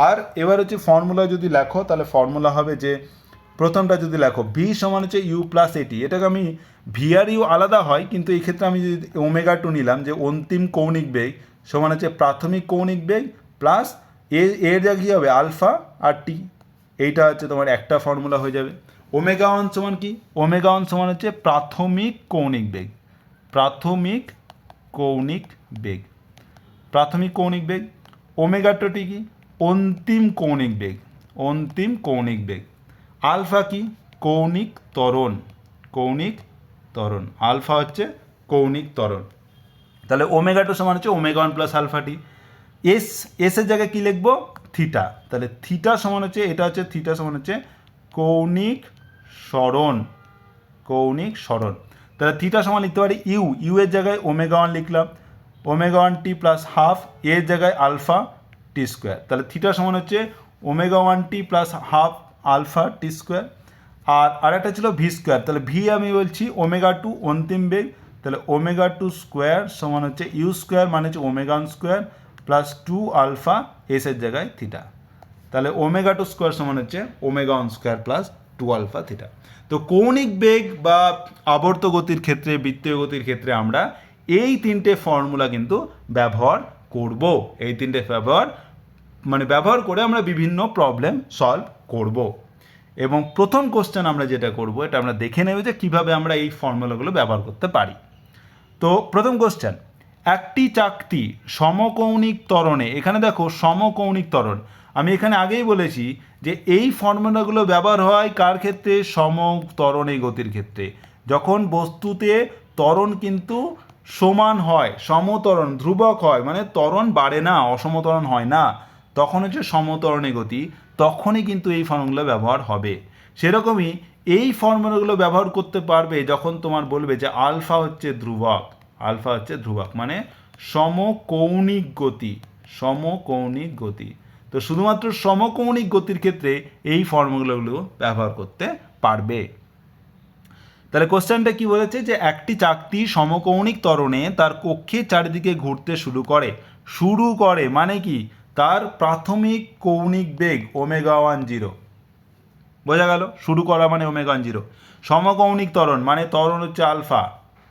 আর এবার হচ্ছে ফর্মুলা যদি লেখো, তাহলে ফর্মুলা হবে যে প্রথমটা যদি লেখো, ভি সমান হচ্ছে ইউ প্লাস এটি, এটাকে আমি ভি আর ইউ আলাদা হয়, কিন্তু এই ক্ষেত্রে আমি যদি ওমেগা টু নিলাম, যে অন্তিম কৌণিক বেগ সমান হচ্ছে প্রাথমিক কৌণিক বেগ প্লাস এর যা কী হবে আলফা আর টি, এইটা হচ্ছে তোমার একটা ফর্মুলা হয়ে যাবে। ওমেগা ওয়ান সমান কি, ওমেগা ওয়ান সমান হচ্ছে প্রাথমিক কৌণিক বেগ, প্রাথমিক কৌণিক বেগ, প্রাথমিক কৌণিক বেগ। ওমেগা টুটি কি, অন্তিম কৌণিক বেগ, অন্তিম কৌণিক বেগ। আলফা কি, কৌণিক ত্বরণ, কৌণিক ত্বরণ, আলফা হচ্ছে কৌণিক ত্বরণ। তাহলে ওমেগা টু সমান হচ্ছে omega one plus alpha T. এসের জায়গায় কী লিখবো, থিটা, তাহলে থিটা সমান হচ্ছে, এটা হচ্ছে থিটা সমান হচ্ছে কৌণিক সরণ, কৌণিক সরণ। তাহলে থিটা সমান লিখতে পারি ইউ এর জায়গায় ওমেগা ওয়ান লিখলাম, omega one t plus half, এর জায়গায় আলফা টি স্কোয়ার, তাহলে থিটা সমান হচ্ছে omega one t plus half alpha টি স্কোয়ার। আর আরেকটা ছিল ভি স্কোয়ার, তাহলে ভি আমি বলছি ওমেগা টু অন্তিম বেগ, তাহলে ওমেগা টু স্কোয়ার সমান হচ্ছে ইউ স্কোয়ার মানে হচ্ছে omega one square plus two alpha, এসের জায়গায় থিটা, তাহলে ওমেগা টু স্কোয়ার সমান হচ্ছে omega one square plus two alpha theta. তো কৌণিক বেগ বা আবর্ত গতির ক্ষেত্রে, বৃত্তীয় গতির ক্ষেত্রে আমরা এই তিনটে ফর্মুলা কিন্তু ব্যবহার করব, এই তিনটে ব্যবহার করে আমরা বিভিন্ন প্রবলেম সলভ করব। এবং প্রথম কোশ্চেন আমরা যেটা করব, এটা আমরা দেখে নেব যে কীভাবে আমরা এই ফর্মুলাগুলো ব্যবহার করতে পারি। তো প্রথম কোশ্চেন, একটি চাকতি সমকৌণিক ত্বরণে, এখানে দেখো সমকৌণিক ত্বরণ, আমি এখানে আগেই বলেছি যে এই ফর্মুলাগুলো ব্যবহার হয় কার ক্ষেত্রে, সমত্বরণে গতির ক্ষেত্রে। যখন বস্তুতে ত্বরণ কিন্তু সমান হয়, সমত্বরণ ধ্রুবক হয়, মানে ত্বরণ বাড়ে না, অসমত্বরণ হয় না, তখন হচ্ছে সমত্বরণে গতি, তখনই কিন্তু এই ফর্মুলা ব্যবহার হবে। সেরকমই এই ফর্মুলাগুলো ব্যবহার করতে পারবে যখন তোমার বলবে যে আলফা হচ্ছে ধ্রুবক, আলফা হচ্ছে ধ্রুবক মানে সমকৌণিক গতি, সমকৌণিক গতি। তো শুধুমাত্র সমকৌণিক গতির ক্ষেত্রে এই ফর্মুলাগুলো ব্যবহার করতে পারবে। তাহলে কোশ্চেনটা কি বলেছে, যে একটি চাকতি সমকৌণিক ত্বরণে তার কক্ষের চারিদিকে ঘুরতে শুরু করে মানে কি, তার প্রাথমিক কৌণিক বেগ ওমেগা ওয়ান জিরো, বোঝা গেল, শুরু করা মানে ওমেগা ওয়ান জিরো। সমকৌণিক ত্বরণ মানে ত্বরণ হচ্ছে আলফা,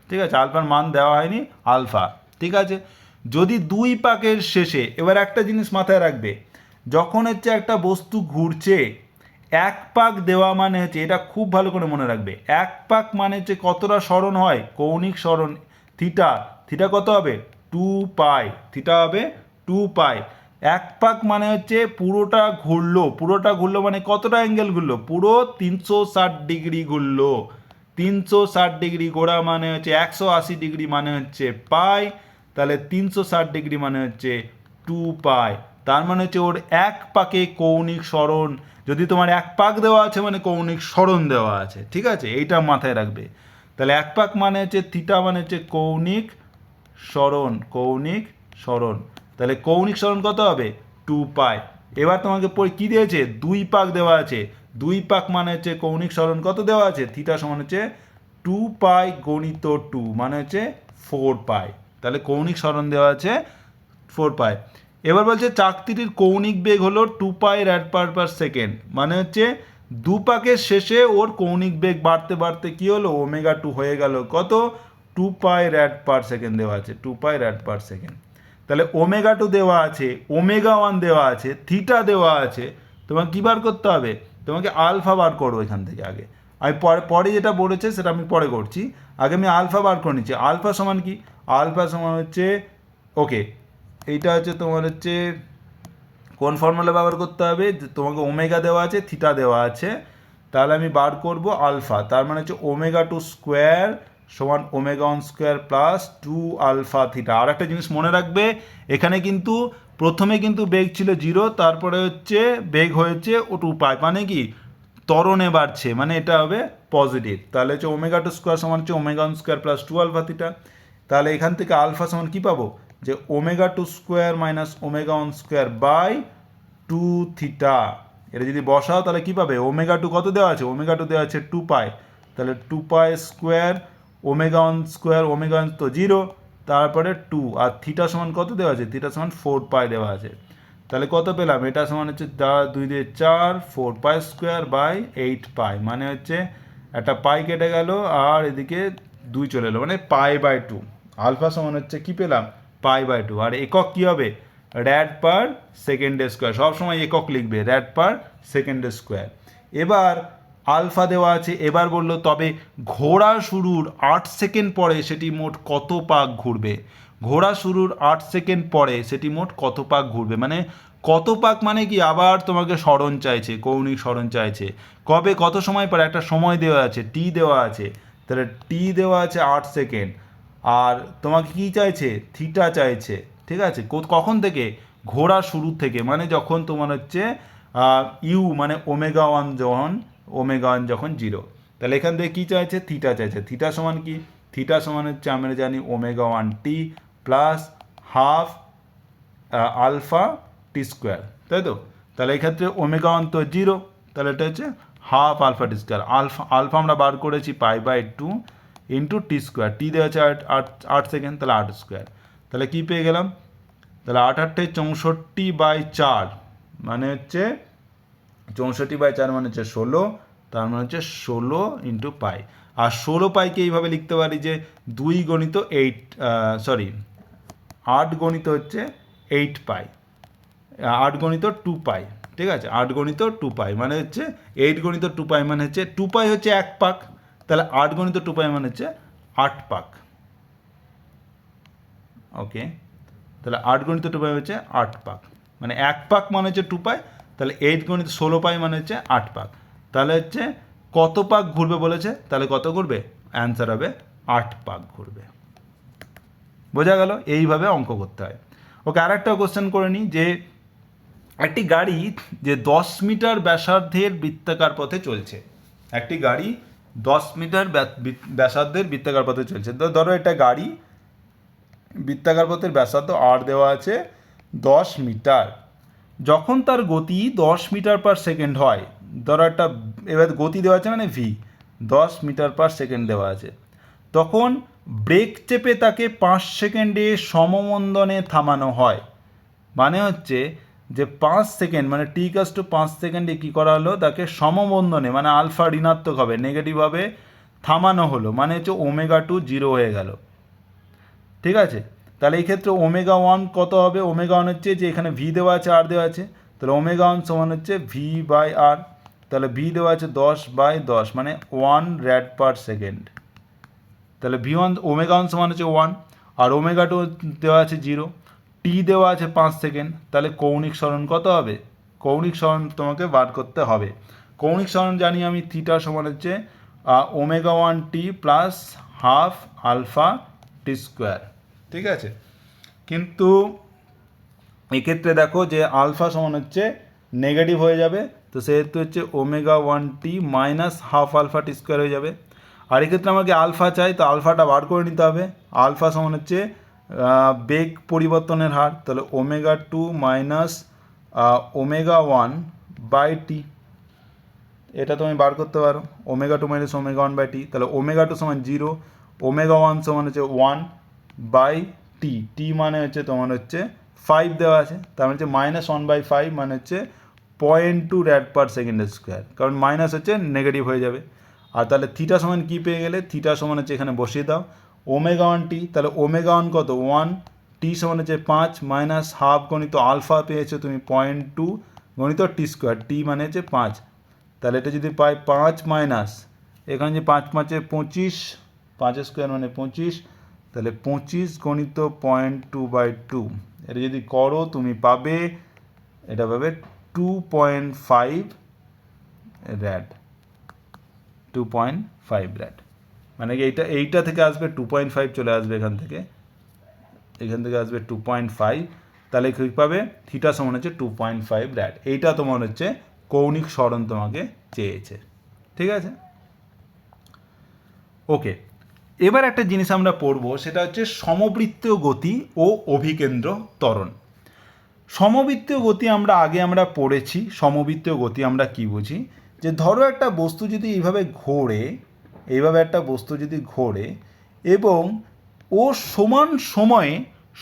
ঠিক আছে, আলফার মান দেওয়া হয়নি, আলফা, ঠিক আছে। যদি দুই পাকের শেষে, এবার একটা জিনিস মাথায় রাখবে, যখন হচ্ছে একটা বস্তু ঘুরছে, এক পাক দেওয়া মানে হচ্ছে, এটা খুব ভালো করে মনে রাখবে, এক পাক মানে হচ্ছে কতটা সরণ হয়, কৌণিক সরণ থিটা, থিটা কত হবে, টু পাই, থিটা হবে টু পাই। এক পাক মানে হচ্ছে পুরোটা ঘুরলো মানে কতটা অ্যাঙ্গেল ঘুরলো, পুরো 360 ডিগ্রি ঘুরলো, 360 ডিগ্রি ঘোরা মানে হচ্ছে 180 ডিগ্রি মানে হচ্ছে পাই, তাহলে 360 ডিগ্রি মানে হচ্ছে টু পাই, তার মানে হচ্ছে ওর এক পাকে কৌণিক সরণ, যদি তোমার এক পাক দেওয়া আছে মানে কৌণিক সরণ দেওয়া আছে, ঠিক আছে, এইটা মাথায় রাখবে। তাহলে এক পাক মানে হচ্ছে থিটা মানে হচ্ছে কৌণিক সরণ, কৌণিক সরণ, তাহলে কৌণিক সরণ কত হবে, টু পাই। এবার তোমাকে কি দিয়েছে, দুই পাক দেওয়া আছে, দুই পাক মানে হচ্ছে কৌণিক সরণ কত দেওয়া আছে, থিটা সমান হচ্ছে টু পাই গণিত টু মানে হচ্ছে 4 পাই, তাহলে কৌণিক সরণ দেওয়া আছে 4 পাই। এবার বলছে চাকতিটির কৌণিক বেগ হলো 2 পাই র্যাড পার সেকেন্ড, মানে হচ্ছে দু পাকের শেষে ওর কৌণিক বেগ বাড়তে বাড়তে কি হলো, ওমেগা টু হয়ে গেল কত, 2 পাই র্যাড পার সেকেন্ড দেওয়া আছে, 2 পাই র্যাড পার সেকেন্ড। তাহলে ওমেগা 2 দেওয়া আছে, ওমেগা 1 দেওয়া আছে, থিটা দেওয়া আছে, তোমাকে কী বার করতে হবে? তোমাকে আলফা বার করো এখান থেকে আগে। আমি পরে যেটা বলেছে সেটা আমি পরে করছি, আগে আমি আলফা বার করে নিচ্ছি। আলফা সমান কি? আলফা সমান হচ্ছে, ওকে, এইটা হচ্ছে তোমার হচ্ছে কোন ফর্মুলা ব্যবহার করতে হবে? তোমাকে ওমেগা দেওয়া আছে, থিটা দেওয়া আছে, তাহলে আমি বার করব আলফা, তার মানে হচ্ছে ওমেগা 2 স্কোয়ার সমান omega 1 square plus 2 alpha theta. আর একটা জিনিস মনে রাখবে, এখানে কিন্তু প্রথমে কিন্তু বেগ ছিল 0, তারপরে হচ্ছে বেগ হয়েছে ও 2 পাই, মানে কি ত্বরণে বাড়ছে, মানে এটা হবে পজিটিভ। তাহলে হচ্ছে ওমেগা 2 স্কোয়ার সমান হচ্ছে omega 1 square plus 2 alpha theta. তাহলে এখান থেকে আলফা সমান কী পাবো? যে omega 2 square minus omega 1 square by 2 theta. এটা যদি বসাও তাহলে কী পাবে? ওমেগা 2 কত দেওয়া আছে? ওমেগা 2 দেওয়া আছে 2 পাই, তাহলে 2 পাই স্কোয়ার ওমেগা 1 স্কোয়ার, ওমেগা 1 তো 0, তারপরে 2, আর থিটা সমান কত দেওয়া আছে? থিটা সমান 4 পাই দেওয়া আছে। তাহলে কত পেলাম? এটা সমান হচ্ছে 2 দিয়ে 4, 4 পাই স্কোয়ার বাই 8 পাই, মানে হচ্ছে একটা পাই কেটে গেল আর এদিকে 2 চলে এলো, মানে পাই/2। আলফা সমান হচ্ছে কি পেলাম? পাই/2। আর একক কী হবে? র্যাড পার সেকেন্ডের স্কোয়ার, সবসময় একক লিখবে, র্যাড পার সেকেন্ডের স্কোয়ার। এবার আলফা দেওয়া আছে, এবার বললো তবে ঘোড়া শুরুর 8 সেকেন্ড পরে সেটি মোট কত পাক ঘুরবে? ঘোড়া শুরুর 8 সেকেন্ড পরে সেটি মোট কত পাক ঘুরবে, মানে কত পাক মানে কি? আবার তোমাকে সরণ চাইছে, কৌণিক সরণ চাইছে, কবে কত সময় পরে একটা সময় দেওয়া আছে, টি দেওয়া আছে, তাহলে টি দেওয়া আছে 8 সেকেন্ড, আর তোমাকে কি চাইছে? থিটা চাইছে, ঠিক আছে? কখন থেকে? ঘোড়া শুরু থেকে, মানে যখন তোমার হচ্ছে ইউ মানে ওমেগা 1 যখন 0। তাহলে এখান থেকে কী চাইছে? থিটা চাইছে। থিটা সমান কি? থিটা সমান হচ্ছে আমরা জানি omega 1t plus half alpha টি স্কোয়ার, তাই তো? তাহলে এক্ষেত্রে ওমেগা 1 তো 0, তাহলে এটা হচ্ছে হাফ আলফা টি স্কোয়ার। আলফা আমরা বার করেছি পাই/2 ইন্টু টি স্কোয়ার, টি দেওয়া আছে 8 সেকেন্ড, তাহলে 8 স্কোয়ার। তাহলে কী পেয়ে গেলাম? তাহলে 8×8 64/4, মানে হচ্ছে 64/4 মানে হচ্ছে 16, তার মানে হচ্ছে 16 ইন্টু পাই। আর 16 পাইকে এইভাবে লিখতে পারি যে 8 গণিত হচ্ছে 8 পাই, 8 গণিত 2 পাই, ঠিক আছে? 8 গণিত 2 পাই মানে হচ্ছে 8 গণিত 2 পাই, মানে হচ্ছে 2 পাই হচ্ছে 1 পাক, তাহলে 8 গণিত 2 পাই মানে হচ্ছে 8 পাক। ওকে, তাহলে 8 গণিত 2 পাই হচ্ছে 8 পাক, মানে 1 পাক মানে হচ্ছে 2 পাই, তাহলে 8 গণিত 16 পাই মানে হচ্ছে 8 পাক। তাহলে হচ্ছে কত পাক ঘুরবে বলেছে, তাহলে কত ঘুরবে? অ্যান্সার হবে 8 পাক ঘুরবে। বোঝা গেল? এইভাবে অঙ্ক করতে হয়। ওকে, আর একটা কোশ্চেন করে নিই, যে একটি গাড়ি যে 10 মিটার ব্যাসার্ধের বৃত্তাকার পথে চলছে, একটি গাড়ি 10 মিটার ব্যাসার্ধের বৃত্তাকার পথে চলছে। তো ধরো এটা গাড়ি, বৃত্তাকার পথের ব্যাসার্ধ আর দেওয়া আছে 10 মিটার, যখন তার গতি 10 মিটার পার সেকেন্ড হয়, ধরো একটা এবার গতি দেওয়া আছে মানে ভি, 10 মিটার পার সেকেন্ড দেওয়া আছে, তখন ব্রেক চেপে তাকে 5 সেকেন্ডে সমমন্দনে থামানো হয়। মানে হচ্ছে যে 5 সেকেন্ড মানে t=5 সেকেন্ডে কী করা হলো? তাকে সমমন্দনে, মানে আলফা ঋণাত্মক হবে, নেগেটিভ হবে, থামানো হলো, মানে হচ্ছে ওমেগা 2 0 হয়ে গেল, ঠিক আছে? তাহলে এই ক্ষেত্রে ওমেগা 1 কত হবে? ওমেগা 1 হচ্ছে যে এখানে ভি দেওয়া আছে, আর দেওয়া আছে, তাহলে ওমেগা 1 সমান হচ্ছে v/r, তাহলে ভি দেওয়া আছে 10/10 মানে 1 র্যাড পার সেকেন্ড। তাহলে v1 ওমেগা 1 সমান হচ্ছে 1, আর ওমেগা 2 দেওয়া আছে 0, টি দেওয়া আছে 5 সেকেন্ড, তাহলে কৌণিক সরণ কত হবে? কৌণিক সরণ তোমাকে বার করতে হবে। কৌণিক সরণ জানি আমি, থিটা সমান হচ্ছে omega 1t plus half alpha টি স্কোয়ার, ঠিক আছে? কিন্তু এক্ষেত্রে দেখো যে আলফা সমান হচ্ছে নেগেটিভ হয়ে যাবে, তো সেহেতু হচ্ছে omega 1t minus half alpha টি স্কোয়ার হয়ে যাবে। আর এক্ষেত্রে আমাকে আলফা চাই, তো আলফাটা বার করে নিতে হবে। আলফা সমান হচ্ছে বেগ পরিবর্তনের হার, তাহলে ওমেগা 2 মাইনাস ওমেগা 1/t, এটা তুমি বার করতে পারো, ওমেগা 2 মাইনাস ওমেগা 1/t, তাহলে ওমেগা 2 সমান 0, ওমেগা 1 সমান হচ্ছে 1/t, টি মানে হচ্ছে তোমার হচ্ছে 5 দেওয়া আছে, তার মানে হচ্ছে -1/5 মানে হচ্ছে 0.2 র্যাড পার সেকেন্ডের স্কোয়ার, কারণ মাইনাস হচ্ছে নেগেটিভ হয়ে যাবে। আর তাহলে থিটা সমান কী পেয়ে গেলে? থিটা সমান হচ্ছে এখানে বসিয়ে দাও, ওমেগা 1t, তাহলে ওমেগা 1 কত 1, টি সমান হচ্ছে 5 মাইনাস হাফ গণিত আলফা পেয়েছো তুমি 0.2 গণিত টি স্কোয়ার, টি মানে হচ্ছে 5, তাহলে এটা যদি পাই 5 মাইনাস এখানে যে 5 5 25, 5 স্কোয়ার মানে 25, তাহলে 25 গণিত 0.2/2, এটা যদি করো তুমি পাবে, এটা পাবে 2.5 র্যাড, 2.5 র্যাড, মানে কি এইটা থেকে আসবে 2.5 চলে আসবে এখান থেকে আসবে 2.5, তাহলে কী পাবে থিটা সমান হচ্ছে 2.5 র্যাড। এইটা তোমার হচ্ছে কৌণিক সরণ তোমাকে চেয়েছে, ঠিক আছে? ওকে, এবার একটা জিনিস আমরা পড়বো, সেটা হচ্ছে সমবৃত্তীয় গতি ও অভিকেন্দ্র ত্বরণ। সমবৃত্তীয় গতি আমরা পড়েছি। সমবৃত্তীয় গতি আমরা কি বুঝি, যে ধরো একটা বস্তু যদি এইভাবে ঘোরে, একটা বস্তু যদি ঘোরে এবং ও সমান সময়ে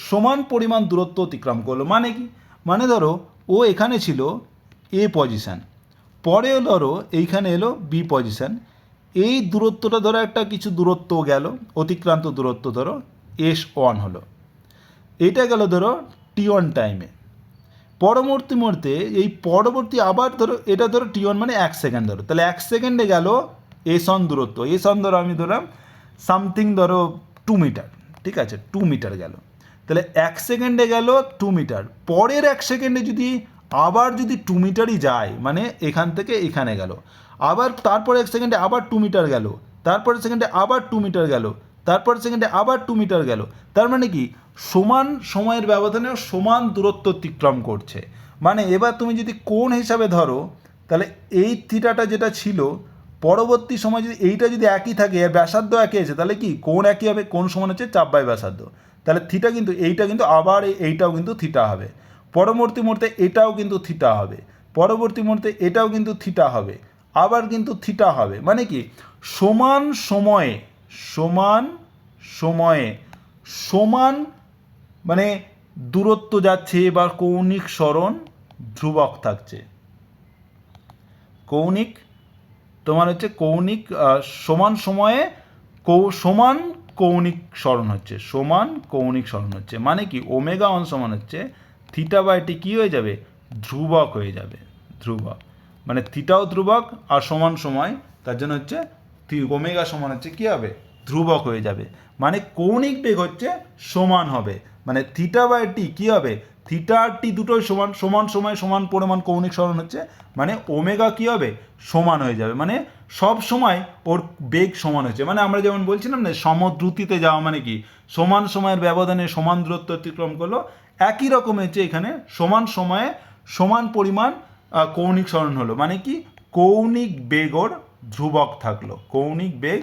সমান পরিমাণ দূরত্ব অতিক্রম করলো, মানে কি, মানে ধরো ও এখানে ছিল এ পজিশান, পরে ধরো এইখানে এলো বি পজিশান, এই দূরত্বটা ধরো একটা কিছু দূরত্ব গেল, অতিক্রান্ত দূরত্ব ধরো S1 হলো, এটা গেল ধরো T1 টাইমে। পরবর্তী মুহূর্তে পরবর্তী আবার ধরো এটা ধরো T1 মানে 1 সেকেন্ড ধরো, তাহলে 1 সেকেন্ডে গেল S1 দূরত্ব, S1 ধরো আমি ধরলাম সামথিং ধরো 2 মিটার, ঠিক আছে, 2 মিটার গেল, তাহলে 1 সেকেন্ডে গেল 2 মিটার, পরের 1 সেকেন্ডে আবার যদি 2 মিটারই যায়, মানে এখান থেকে এখানে গেল, আবার তারপর 1 সেকেন্ডে আবার 2 মিটার গেল, তারপরের সেকেন্ডে আবার 2 মিটার গেল, তারপর সেকেন্ডে আবার 2 মিটার গেল, তার মানে কি সমান সময়ের ব্যবধানে সমান দূরত্ব অতিক্রম করছে। মানে এবার তুমি যদি কোণ হিসাবে ধরো, তাহলে এই থিটাটা যেটা ছিল পরবর্তী সময় যদি এইটা যদি একই থাকে, এর ব্যাসার্ধ একই আছে, তাহলে কি কোণ একই হবে, কোণ সমান হচ্ছে চাপ বাই ব্যাসার্ধ, তাহলে থিটা কিন্তু এইটা কিন্তু আবার এইটাও কিন্তু থিটা হবে, পরবর্তী মুহূর্তে এটাও কিন্তু থিটা হবে, পরবর্তী মুহূর্তে এটাও কিন্তু থিটা হবে, আবার কিন্তু থিটা হবে, মানে কি সমান সময়ে সমান মানে দূরত্ব যাচ্ছে, এবার কৌণিক সরণ ধ্রুবক থাকছে, কৌণিক তোমার হচ্ছে কৌণিক সমান সময়ে সমান কৌণিক সরণ হচ্ছে, সমান কৌণিক সরণ হচ্ছে, মানে কি ওমেগা 1 সমান হচ্ছে থিটা বাই টি কী হয়ে যাবে, ধ্রুবক হয়ে যাবে, ধ্রুবক, মানে থিটাও ধ্রুবক আর সমান সময়, তার জন্য হচ্ছে ওমেগা সমান হচ্ছে কী হবে, ধ্রুবক হয়ে যাবে, মানে কৌণিক বেগ হচ্ছে সমান হবে, মানে থিটা বাই টি কী হবে, থিটা আর টি দুটোই সমান, সমান সময় সমান পরিমাণ কৌণিক সরণ হচ্ছে, মানে ওমেগা কী হবে সমান হয়ে যাবে, মানে সব সময় ওর বেগ সমান হচ্ছে, মানে আমরা যেমন বলছিলাম না সমদ্রুতিতে যাওয়া, মানে কি সমান সময়ের ব্যবধানে সমান দূরত্ব অতিক্রম করলো, একই রকম হচ্ছে এখানে সমান সময়ে সমান পরিমাণ কৌণিক সরণ হলো, মানে কি কৌণিক বেগ ওর ধ্রুবক থাকলো, কৌণিক বেগ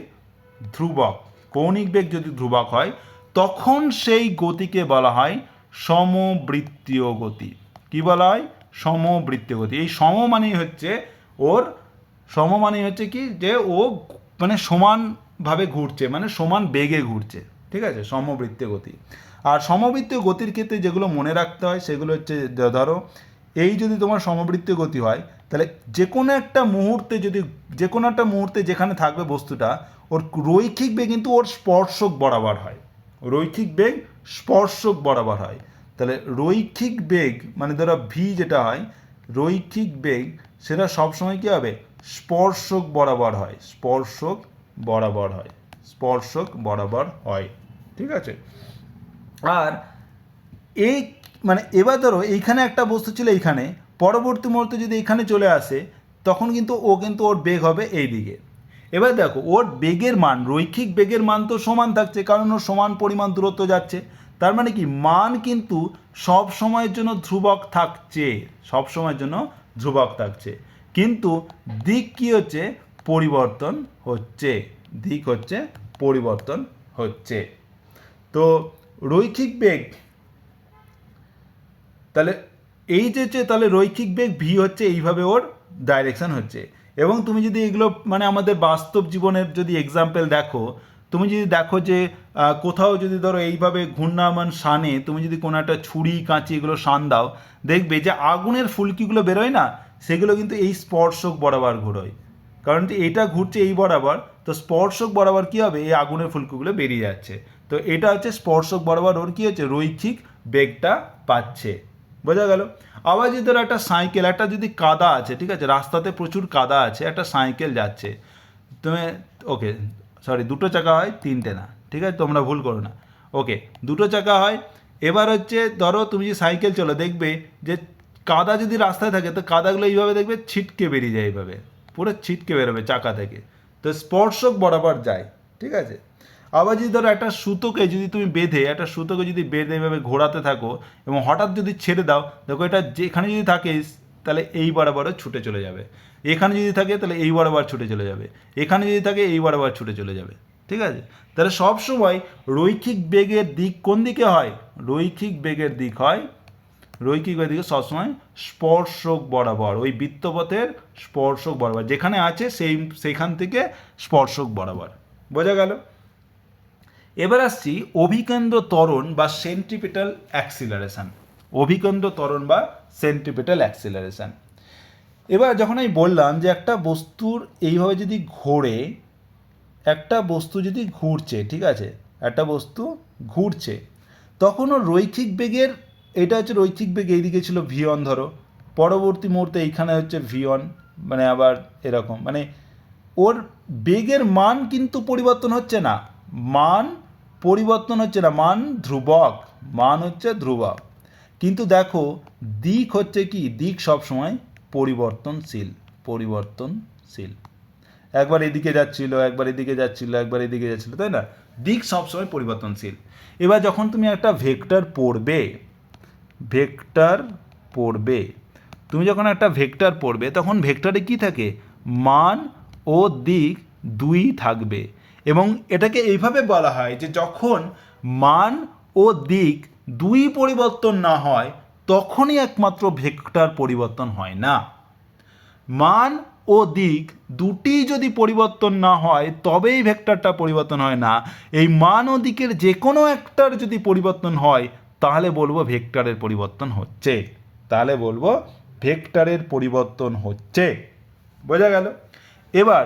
ধ্রুবক, কৌণিক বেগ যদি ধ্রুবক হয় তখন সেই গতিকে বলা হয় সমবৃত্তীয় গতি। কি বলা হয়, সমবৃত্তীয় গতি। এই সম মানেই হচ্ছে কি, যে ও মানে সমানভাবে ঘুরছে, মানে সমান বেগে ঘুরছে, ঠিক আছে, সমবৃত্তীয় গতি। আর সমবৃত্তীয় গতির ক্ষেত্রে যেগুলো মনে রাখতে হয় সেগুলো হচ্ছে, ধরো এই যদি তোমার সমবৃত্তীয় গতি হয়, তাহলে যে কোনো একটা মুহূর্তে যেখানে থাকবে বস্তুটা, ওর রৈখিক বেগ কিন্তু ওর স্পর্শক বরাবর হয়, রৈখিক বেগ স্পর্শক বরাবর হয়, তাহলে রৈখিক বেগ মানে ধরো ভি যেটা হয়, রৈখিক বেগ সেটা সবসময় কী হবে, স্পর্শক বরাবর হয়, স্পর্শক বরাবর হয়, ঠিক আছে। আর এই মানে এবার ধরো এইখানে একটা বস্তু ছিল, এইখানে পরবর্তী মুহূর্তে যদি এখানে চলে আসে, তখন কিন্তু ওর বেগ হবে এই দিকে। এবার দেখো ওর বেগের মান, রৈখিক বেগের মান তো সমান থাকছে, কারণ ওর সমান পরিমাণ দূরত্ব যাচ্ছে, তার মানে কি মান কিন্তু সব সময়ের জন্য ধ্রুবক থাকছে, সব সময়ের জন্য ধ্রুবক থাকছে, কিন্তু দিক কি হচ্ছে, পরিবর্তন হচ্ছে, দিক হচ্ছে পরিবর্তন হচ্ছে। তো রৈখিক বেগ, তাহলে এই যে তাহলে রৈখিক বেগ ভি হচ্ছে এইভাবে ওর ডাইরেকশন হচ্ছে। এবং তুমি যদি এগুলো মানে আমাদের বাস্তব জীবনের যদি এক্সাম্পল দেখো, তুমি যদি দেখো যে কোথাও যদি ধরো এইভাবে ঘূর্ণায়মান শানে তুমি যদি কোনো একটা ছুরি কাঁচি এগুলো শান দাও, দেখবে যে আগুনের ফুলকিগুলো বেরোয় না, সেগুলো কিন্তু এই স্পর্শক বরাবর ঘোরোয়, কারণ যে এটা ঘুরছে এই বরাবর, তো স্পর্শক বরাবর কী হবে, এই আগুনের ফুলকিগুলো বেরিয়ে যাচ্ছে। তো এটা হচ্ছে স্পর্শক বরাবর ওর কী হচ্ছে, রৈখিক বেগটা পাচ্ছে। বোঝা গেল? আবার যদি ধরো একটা সাইকেল, একটা যদি কাদা আছে, ঠিক আছে, রাস্তাতে প্রচুর কাদা আছে, একটা সাইকেল যাচ্ছে, তুমি ওকে সরি দুটো চাকা হয়, তিনটে না, ঠিক আছে, তোমরা ভুল করো না, ওকে দুটো চাকা হয়। এবার হচ্ছে ধরো তুমি যে সাইকেল চলো, দেখবে যে কাদা যদি রাস্তায় থাকে তো কাদাগুলো এইভাবে দেখবে ছিটকে বেরিয়ে যায়, এইভাবে পুরো ছিটকে বেরোবে চাকা থেকে, তো স্পর্শক বরাবর যায়, ঠিক আছে। আবার যদি ধরো একটা সুতোকে যদি তুমি বেঁধে, একটা সুতোকে যদি বেঁধে এভাবে ঘোরাতে থাকো এবং হঠাৎ যদি ছেড়ে দাও, দেখো এটা যেখানে যদি থাকে তাহলে এই বরাবরও ছুটে চলে যাবে, এখানে যদি থাকে তাহলে এই বরাবর ছুটে চলে যাবে, এখানে যদি থাকে এই বরাবর ছুটে চলে যাবে, ঠিক আছে। তাহলে সবসময় রৈখিক বেগের দিক কোন দিকে হয়, রৈখিক বেগের দিক হয়, রৈখিক বেগের দিকে সবসময় স্পর্শক বরাবর, ওই বৃত্তপথের স্পর্শক বরাবর যেখানে আছে সেইখান থেকে স্পর্শক বরাবর। বোঝা গেল? এবার আসছি অভিকেন্দ্র ত্বরণ বা সেন্ট্রিপিটাল অ্যাক্সিলারেশন। অভিকেন্দ্র ত্বরণ বা সেন্ট্রিপিটাল অ্যাক্সিলারেশন। এবার যখন আমি বললাম যে একটা বস্তুর এইভাবে যদি ঘোরে, একটা বস্তু যদি ঘুরছে, ঠিক আছে, একটা বস্তু ঘুরছে, তখন ওর রৈখিক বেগের, এটা হচ্ছে রৈখিক বেগ, এইদিকে ছিল v1 ধরো, পরবর্তী মুহূর্তে এইখানে হচ্ছে v1, মানে আবার এরকম, মানে ওর বেগের মান কিন্তু পরিবর্তন হচ্ছে না, মান পরিবর্তন হচ্ছে না, মান ধ্রুবক, মান হচ্ছে ধ্রুবক। কিন্তু দেখো দিক হচ্ছে কি, দিক সবসময় পরিবর্তনশীল, পরিবর্তনশীল, একবার এদিকে যাচ্ছিল, একবার এদিকে যাচ্ছিল, একবার এদিকে যাচ্ছিল, তাই না, দিক সবসময় পরিবর্তনশীল। এবার যখন তুমি একটা ভেক্টর পড়বে, ভেক্টর পড়বে, তুমি যখন একটা ভেক্টর পড়বে তখন ভেক্টরে কি থাকে, মান ও দিক দুই থাকবে, এবং এটাকে এইভাবে বলা হয় যে যখন মান ও দিক দুই পরিবর্তন না হয় তখনই একমাত্র ভেক্টর পরিবর্তন হয় না। মান ও দিক দুটি যদি পরিবর্তন না হয় তবেই ভেক্টরটা পরিবর্তন হয় না। এই মান ও দিকের যে কোনো একটার যদি পরিবর্তন হয় তাহলে বলবো ভেক্টরের পরিবর্তন হচ্ছে, তাহলে বলবো ভেক্টরের পরিবর্তন হচ্ছে। বোঝা গেল? এবার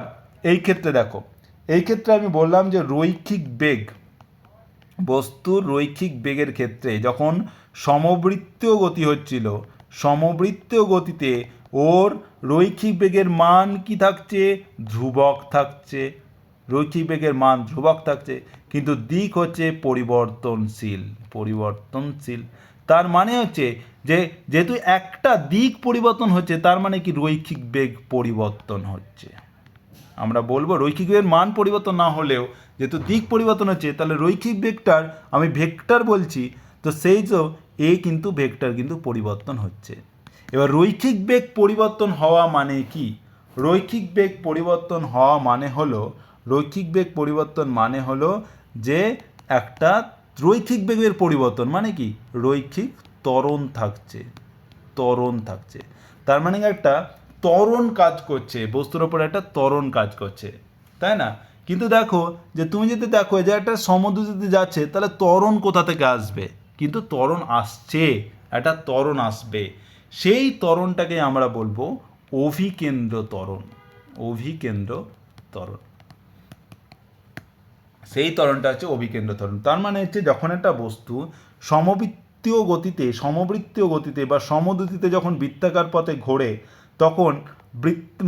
এই ক্ষেত্রে দেখো, এই ক্ষেত্রে আমি বললাম যে রৈখিক বেগ, বস্তুর রৈখিক বেগের ক্ষেত্রে যখন সমবৃত্তীয় গতি হচ্ছিল, সমবৃত্তীয় গতিতে ওর রৈখিক বেগের মান কি থাকছে, ধ্রুবক থাকছে, রৈখিক বেগের মান ধ্রুবক থাকছে, কিন্তু দিক হচ্ছে পরিবর্তনশীল, পরিবর্তনশীল। তার মানে হচ্ছে যে যেহেতু একটা দিক পরিবর্তন হচ্ছে তার মানে কি রৈখিক বেগ পরিবর্তন হচ্ছে। আমরা বলবো রৈখিক বেগের মান পরিবর্তন না হলেও যেহেতু দিক পরিবর্তন হচ্ছে তাহলে রৈখিক বেগটার আমি ভেক্টর বলছি, তো সেই তো এ কিন্তু ভেক্টর কিন্তু পরিবর্তন হচ্ছে। এবার রৈখিক বেগ পরিবর্তন হওয়া মানে কি, রৈখিক বেগ পরিবর্তন হওয়া মানে হলো, রৈখিক বেগ পরিবর্তন মানে হলো যে একটা রৈখিক বেগের পরিবর্তন মানে কি, রৈখিক ত্বরণ থাকছে, ত্বরণ থাকছে, তার মানে একটা ত্বরণ কাজ করছে, বস্তুর ওপর একটা ত্বরণ কাজ করছে, তাই না। কিন্তু দেখো যে তুমি যদি দেখো যে একটা সমুদ্র যদি যাচ্ছে তাহলে ত্বরণ কোথা থেকে আসবে, কিন্তু ত্বরণ আসছে, একটা ত্বরণ আসবে, সেই ত্বরণটাকে আমরা বলবো অভিকেন্দ্র ত্বরণ, অভিকেন্দ্র ত্বরণ, সেই ত্বরণটা হচ্ছে অভিকেন্দ্র ত্বরণ। তার মানে হচ্ছে যখন একটা বস্তু সমবৃত্তীয় গতিতে, সমবৃত্তীয় গতিতে বা সমদ্রুতিতে যখন বৃত্তাকার পথে ঘোরে তখন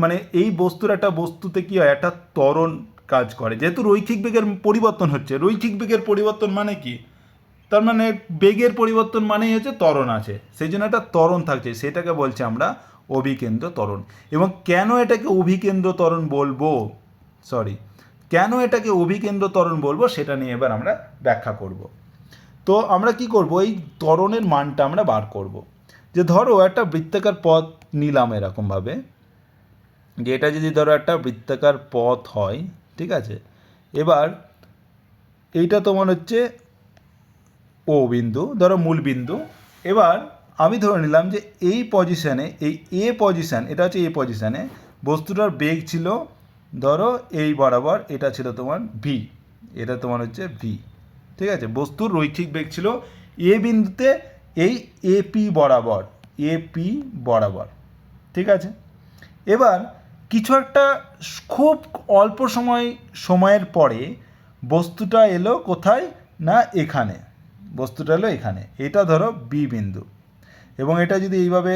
মানে এই বস্তুর একটা বস্তুতে কী হয়, একটা ত্বরণ কাজ করে। যেহেতু রৈখিক বেগের পরিবর্তন হচ্ছে, রৈখিক বেগের পরিবর্তন মানে কি, তার মানে বেগের পরিবর্তন মানেই হচ্ছে ত্বরণ আছে, সেই জন্য একটা ত্বরণ থাকছে, সেটাকে বলছি আমরা অভিকেন্দ্র ত্বরণ। এবং কেন এটাকে অভিকেন্দ্র ত্বরণ বলবো, সরি কেন এটাকে অভিকেন্দ্র ত্বরণ বলবো সেটা নিয়ে এবার আমরা ব্যাখ্যা করব। তো আমরা কি করব, এই ত্বরণের মানটা আমরা বার করব। যে ধরো একটা বৃত্তাকার পথ নিলাম এরকমভাবে, যে এটা যদি ধরো একটা বৃত্তাকার পথ হয়, ঠিক আছে, এবার এইটা তোমার হচ্ছে ও বিন্দু, ধরো মূল বিন্দু। এবার আমি ধরে নিলাম যে এই পজিশানে, এই এ পজিশান, এটা হচ্ছে এ পজিশানে বস্তুটার বেগ ছিল ধরো এই বরাবর, এটা ছিল তোমার ভি, এটা তোমার হচ্ছে ভি, ঠিক আছে, বস্তুর রৈখিক বেগ ছিল এ বিন্দুতে এই এপি বরাবর, এপি বরাবর, ঠিক আছে। এবার কিছু একটা খুব অল্প সময়ের পরে বস্তুটা এলো কোথায় না এখানে, বস্তুটা এলো এখানে, এটা ধরো বি বিন্দু, এবং এটা যদি এইভাবে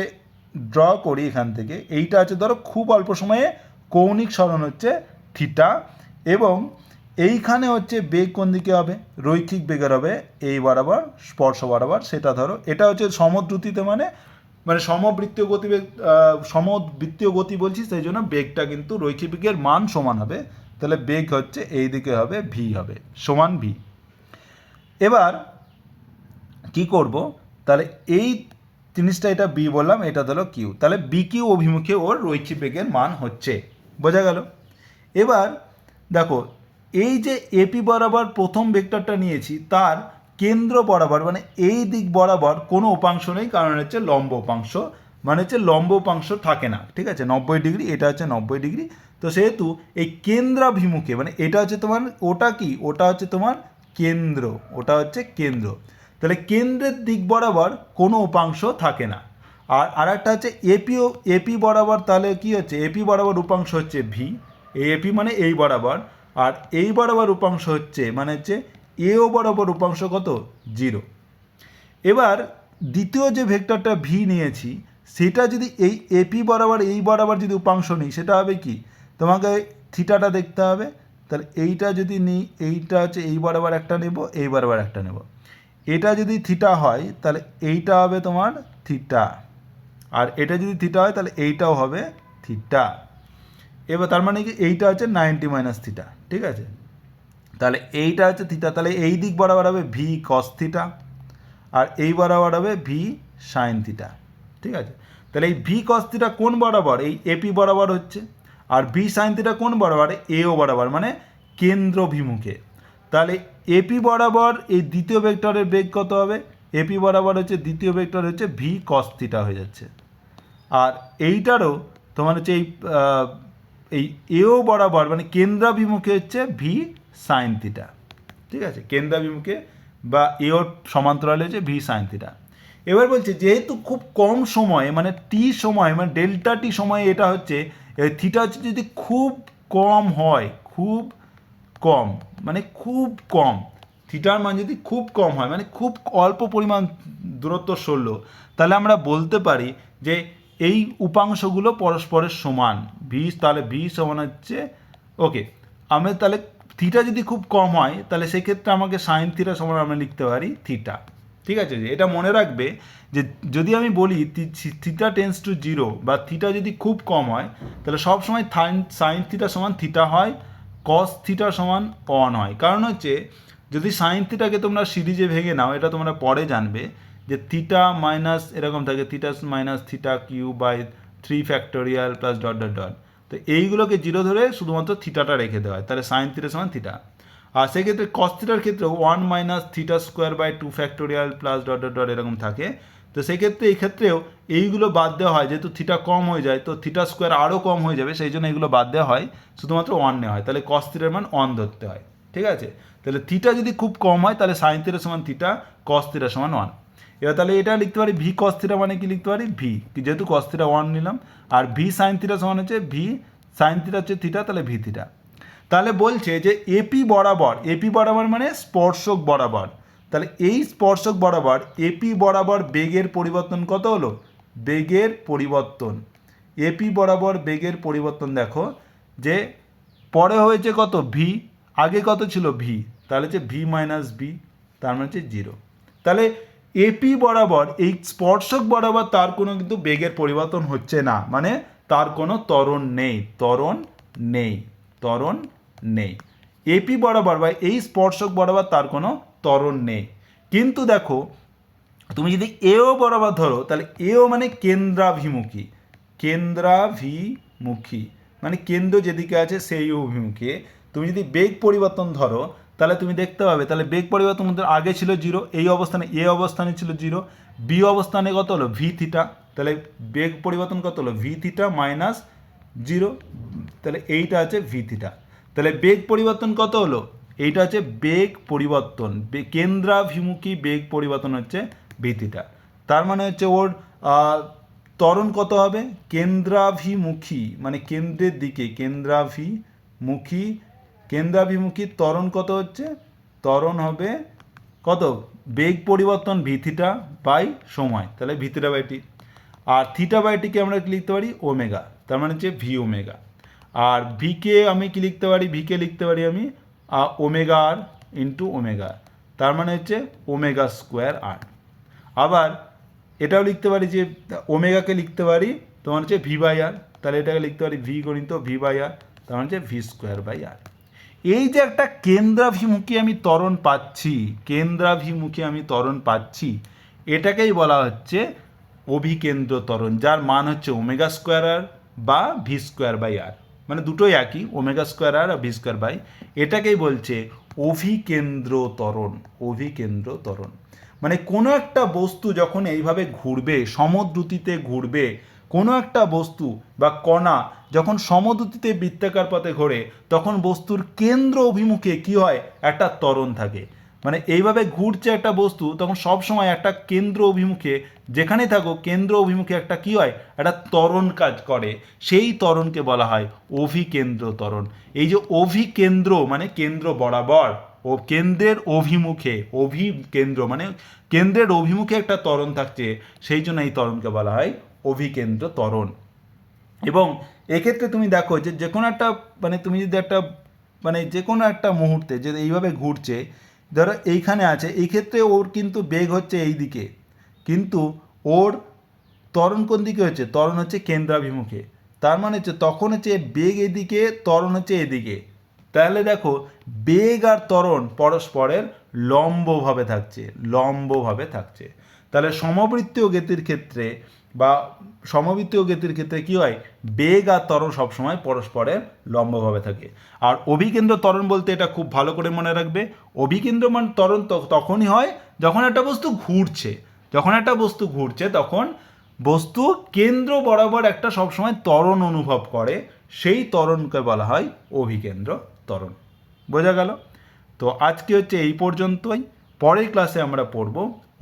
ড্র করি এখান থেকে, এইটা আছে ধরো খুব অল্প সময়ে কৌণিক সরণ হচ্ছে থিটা, এবং এইখানে হচ্ছে বেগ কোন দিকে হবে, রৈখিক বেগের হবে এই বরাবর স্পর্শ বরাবর, সেটা ধরো এটা হচ্ছে সমদ্রুতিতে মানে সমবৃত্তীয় গতিবেগ, সমবৃত্তীয় গতি বলছি সেই জন্য বেগটা কিন্তু রৈখিক বেগের মান সমান হবে, তাহলে বেগ হচ্ছে এই দিকে হবে ভি হবে সমান ভি। এবার কি করব, তাহলে এই জিনিসটা এটা বি বললাম, এটা হলো কিউ, তাহলে বি কিউ অভিমুখে ওর রৈখিক বেগের মান হচ্ছে, বোঝা গেল। এবার দেখো এই যে এপি বরাবর প্রথম ভেক্টরটা নিয়েছি তার কেন্দ্র বরাবর মানে এই দিক বরাবর কোনো উপাংশ নেই, কারণ হচ্ছে লম্ব উপাংশ, মানে হচ্ছে লম্ব উপাংশ থাকে না, ঠিক আছে, 90 ডিগ্রি, এটা হচ্ছে 90 ডিগ্রি, তো সেহেতু এই কেন্দ্রাভিমুখে মানে এটা হচ্ছে তোমার, ওটা কি, ওটা হচ্ছে তোমার কেন্দ্র, ওটা হচ্ছে কেন্দ্র, তাহলে কেন্দ্রের দিক বরাবর কোনো উপাংশ থাকে না। আর আরেকটা হচ্ছে এপি বরাবর, তাহলে কি হচ্ছে এপি বরাবর উপাংশ হচ্ছে ভি, এই এপি মানে এই বরাবর, আর এই বরাবর উপাংশ হচ্ছে মানে হচ্ছে এও বরাবর উপাংশ কত 0। এবার দ্বিতীয় যে ভেক্টরটা ভি নিয়েছি সেটা যদি এই এপি বরাবর এই বরাবর যদি উপাংশ নিই সেটা হবে কি, তোমাকে থিটাটা দেখতে হবে, তাহলে এইটা যদি নিই, এইটা হচ্ছে এই বরাবর একটা নেব, এই বরাবর একটা নেব, এটা যদি থিটা হয় তাহলে এইটা হবে তোমার থিটা, আর এটা যদি থিটা হয় তাহলে এইটাও হবে থিটা। এবার তার মানে কি এইটা হচ্ছে 90 মাইনাস থিটা, ঠিক আছে, তাহলে এইটা হচ্ছে থিটা, তাহলে এই দিক বরাবর হবে ভি কস থিটা, আর এই বরাবর হবে ভি সাইন থিটা, ঠিক আছে। তাহলে এই ভি কস থিটা কোন বরাবর, এই এপি বরাবর হচ্ছে, আর ভি সাইন থিটা কোন বরাবর, এও বরাবর, মানে কেন্দ্রভিমুখে। তাহলে এপি বরাবর এই দ্বিতীয় ভেক্টরের বেগ কত হবে, এপি বরাবর হচ্ছে দ্বিতীয় ভেক্টর হচ্ছে ভি কস থিটা হয়ে যাচ্ছে, আর এইটারও তোমার হচ্ছে এই এও বরাবর মানে কেন্দ্রাভিমুখে হচ্ছে ভি সাইন থিটা, ঠিক আছে, কেন্দ্রাভিমুখে বা এও সমান্তরালে হচ্ছে ভি সাইন থিটা। এবার বলছে যেহেতু খুব কম সময়ে মানে টি সময় মানে ডেল্টা টি সময়ে এটা হচ্ছে থিটা হচ্ছে যদি খুব কম হয়, খুব কম মানে খুব কম, থিটার মান যদি খুব কম হয় মানে খুব অল্প পরিমাণ দূরত্ব সরল, তাহলে আমরা বলতে পারি যে এই উপাংশগুলো পরস্পরের সমান, ভি তাহলে ভি সমান হচ্ছে ওকে, আমি তাহলে থিটা যদি খুব কম হয় তাহলে সেক্ষেত্রে আমাকে সাইন থিটা সমান আমরা লিখতে পারি থিটা, ঠিক আছে। যে এটা মনে রাখবে যে যদি আমি বলি থিটা টেন্স টু 0 বা থিটা যদি খুব কম হয় তাহলে সবসময় সাইন থিটা সমান থিটা হয়, কস থিটা সমান 1 হয়, কারণ হচ্ছে যদি সাইন থিটাকে তোমরা সিরিজে ভেঙে নাও, এটা তোমরা পরে জানবে যে থিটা মাইনাস এরকম থাকে, theta minus theta Q by 3 factorial plus dot dot dot, তো এইগুলোকে 0 ধরে শুধুমাত্র থিটাটা রেখে দেওয়া হয়, তাহলে সাইন থিটা সমান থিটা। আর সেক্ষেত্রে কস থিটার ক্ষেত্রে 1 minus theta square by 2 factorial plus dot dot dot এরকম থাকে, তো সেক্ষেত্রে এই ক্ষেত্রেও এইগুলো বাদ দেওয়া হয়, যেহেতু থিটা কম হয়ে যায় তো থিটা স্কোয়ার আরও কম হয়ে যাবে, সেই জন্য এগুলো বাদ দেওয়া হয়, শুধুমাত্র 1 নেওয়া হয়, তাহলে কস থিটার মান 1 ধরতে হয়, ঠিক আছে। তাহলে থিটা যদি খুব কম হয় তাহলে সাইন থিটা সমান থিটা, কস থিটা সমান 1। এবার তাহলে এটা লিখতে পারি ভি কস থিটা মানে কি লিখতে পারি ভি, যেহেতু কস থিটা 1 নিলাম, আর ভি সাইন থিটা সমান হচ্ছে ভি সাইন থিটা হচ্ছে থিটা, তাহলে ভি থিটা। তাহলে বলছে যে এপি বরাবর মানে স্পর্শক বরাবর, তাহলে এই স্পর্শক বরাবর এপি বরাবর বেগের পরিবর্তন কত হলো, বেগের পরিবর্তন এপি বরাবর বেগের পরিবর্তন দেখো যে পরে হয়েছে কত ভি, আগে কত ছিল ভি, তাহলে হচ্ছে ভি মাইনাস ভি, তার মানে হচ্ছে 0। তাহলে এপি বরাবর এই স্পর্শক বরাবর তার কোনো কিন্তু বেগের পরিবর্তন হচ্ছে না, মানে তার কোনো ত্বরণ নেই, এপি বরাবর বা এই স্পর্শক বরাবর তার কোনো ত্বরণ নেই। কিন্তু দেখো তুমি যদি এও বরাবর ধরো তাহলে এও মানে কেন্দ্রাভিমুখী মানে কেন্দ্র যেদিকে আছে সেই অভিমুখে তুমি যদি বেগ পরিবর্তন ধরো তাহলে তুমি দেখতে পাবে, তাহলে বেগ পরিবর্তন আগে ছিল 0, এই অবস্থানে এ অবস্থানে ছিল 0, বি অবস্থানে কত হলো ভি থিটা, তাহলে বেগ পরিবর্তন কত হলো ভি থিটা মাইনাস 0, তাহলে এইটা আছে ভি থিটা, তাহলে বেগ পরিবর্তন কত হলো, এইটা হচ্ছে বেগ পরিবর্তন, কেন্দ্রাভিমুখী বেগ পরিবর্তন হচ্ছে ভি থিটা, তার মানে হচ্ছে ওর ত্বরণ কত হবে? কেন্দ্রাভিমুখী মানে কেন্দ্রের দিকে কেন্দ্রাভিমুখী ত্বরণ কত হচ্ছে? ত্বরণ হবে কত? বেগ পরিবর্তন ভি থিটা বাই সময়, তাহলে ভি থিটা বাই টি। আর থিটা বাই টিকে আমরা কি লিখতে পারি? ওমেগা, তার মানে হচ্ছে ভি ওমেগা। আর ভিকে আমি কি লিখতে পারি? ভিকে লিখতে পারি আমি ওমেগা আর ইন্টু ওমেগা, তার মানে হচ্ছে ওমেগা স্কোয়ার আর। আবার এটাও লিখতে পারি যে ওমেগাকে লিখতে পারি তোমার হচ্ছে ভি বাই আর, তাহলে এটাকে লিখতে পারি ভি গণিত ভি বাই আর, তার মানে হচ্ছে ভি স্কোয়ার বাই আর। এই যে একটা কেন্দ্রাভিমুখী আমি ত্বরণ পাচ্ছি, এটাকেই বলা হচ্ছে অভিকেন্দ্র ত্বরণ, যার মান হচ্ছে ওমেগা স্কোয়ার আর বা ভি স্কোয়ার বাই আর, মানে দুটোই একই, ওমেগা স্কোয়ার আর ভি স্কোয়ার বাই। এটাকেই বলছে অভিকেন্দ্র ত্বরণ। মানে কোনো একটা বস্তু যখন এইভাবে ঘুরবে, সমদ্রুতিতে ঘুরবে, কোনো একটা বস্তু বা কণা যখন সমদ্রুতিতে বৃত্তাকার পথে ঘোরে, তখন বস্তুর কেন্দ্র অভিমুখে কি হয়? একটা ত্বরণ থাকে। মানে এইভাবে ঘুরছে একটা বস্তু, তখন সব সময় একটা কেন্দ্র অভিমুখে, যেখানেই থাকো কেন্দ্র অভিমুখে একটা কি হয়? একটা ত্বরণ কাজ করে, সেই ত্বরণকে বলা হয় অভিকেন্দ্র ত্বরণ। এই যে অভিকেন্দ্র মানে কেন্দ্র বরাবর, ও কেন্দ্রের অভিমুখে, অভিকেন্দ্র মানে কেন্দ্রের অভিমুখে একটা ত্বরণ থাকছে, সেই জন্য এই ত্বরণকে বলা হয় অভিকেন্দ্র ত্বরণ। এবং এক্ষেত্রে তুমি দেখো যে কোনো একটা মানে তুমি যদি একটা মানে যে কোনো একটা মুহূর্তে যে এইভাবে ঘুরছে, ধরো এইখানে আছে, এই ক্ষেত্রে ওর কিন্তু বেগ হচ্ছে এই দিকে, কিন্তু ওর ত্বরণ কোন দিকে হচ্ছে? ত্বরণ হচ্ছে কেন্দ্রাভিমুখে, তার মানে হচ্ছে তখন হচ্ছে বেগ এদিকে, ত্বরণ হচ্ছে এদিকে। তাহলে দেখো বেগ আর ত্বরণ পরস্পরের লম্বভাবে থাকছে। তাহলে সমবৃত্তীয় গতির ক্ষেত্রে কি হয়? বেগ আর ত্বরণ সবসময় পরস্পরের লম্বভাবে থাকে। আর অভিকেন্দ্র ত্বরণ বলতে এটা খুব ভালো করে মনে রাখবে, অভিকেন্দ্র মানে ত্বরণ তখনই হয় যখন একটা বস্তু ঘুরছে, তখন বস্তু কেন্দ্র বরাবর একটা সবসময় ত্বরণ অনুভব করে, সেই ত্বরণকে বলা হয় অভিকেন্দ্র ত্বরণ। বোঝা গেল? তো আজকে হচ্ছে এই পর্যন্তই। পরের ক্লাসে আমরা পড়ব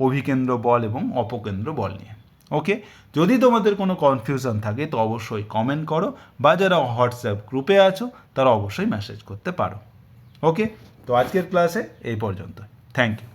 অভিকেন্দ্র বল এবং অপকেন্দ্র বল নিয়ে। ওকে, যদি তোমাদের কোনো কনফিউশন থাকে তো অবশ্যই কমেন্ট করো, বা যারা হোয়াটসঅ্যাপ গ্রুপে আছো তারা অবশ্যই মেসেজ করতে পারো। ওকে, তো আজকের ক্লাসে এই পর্যন্ত। Thank you.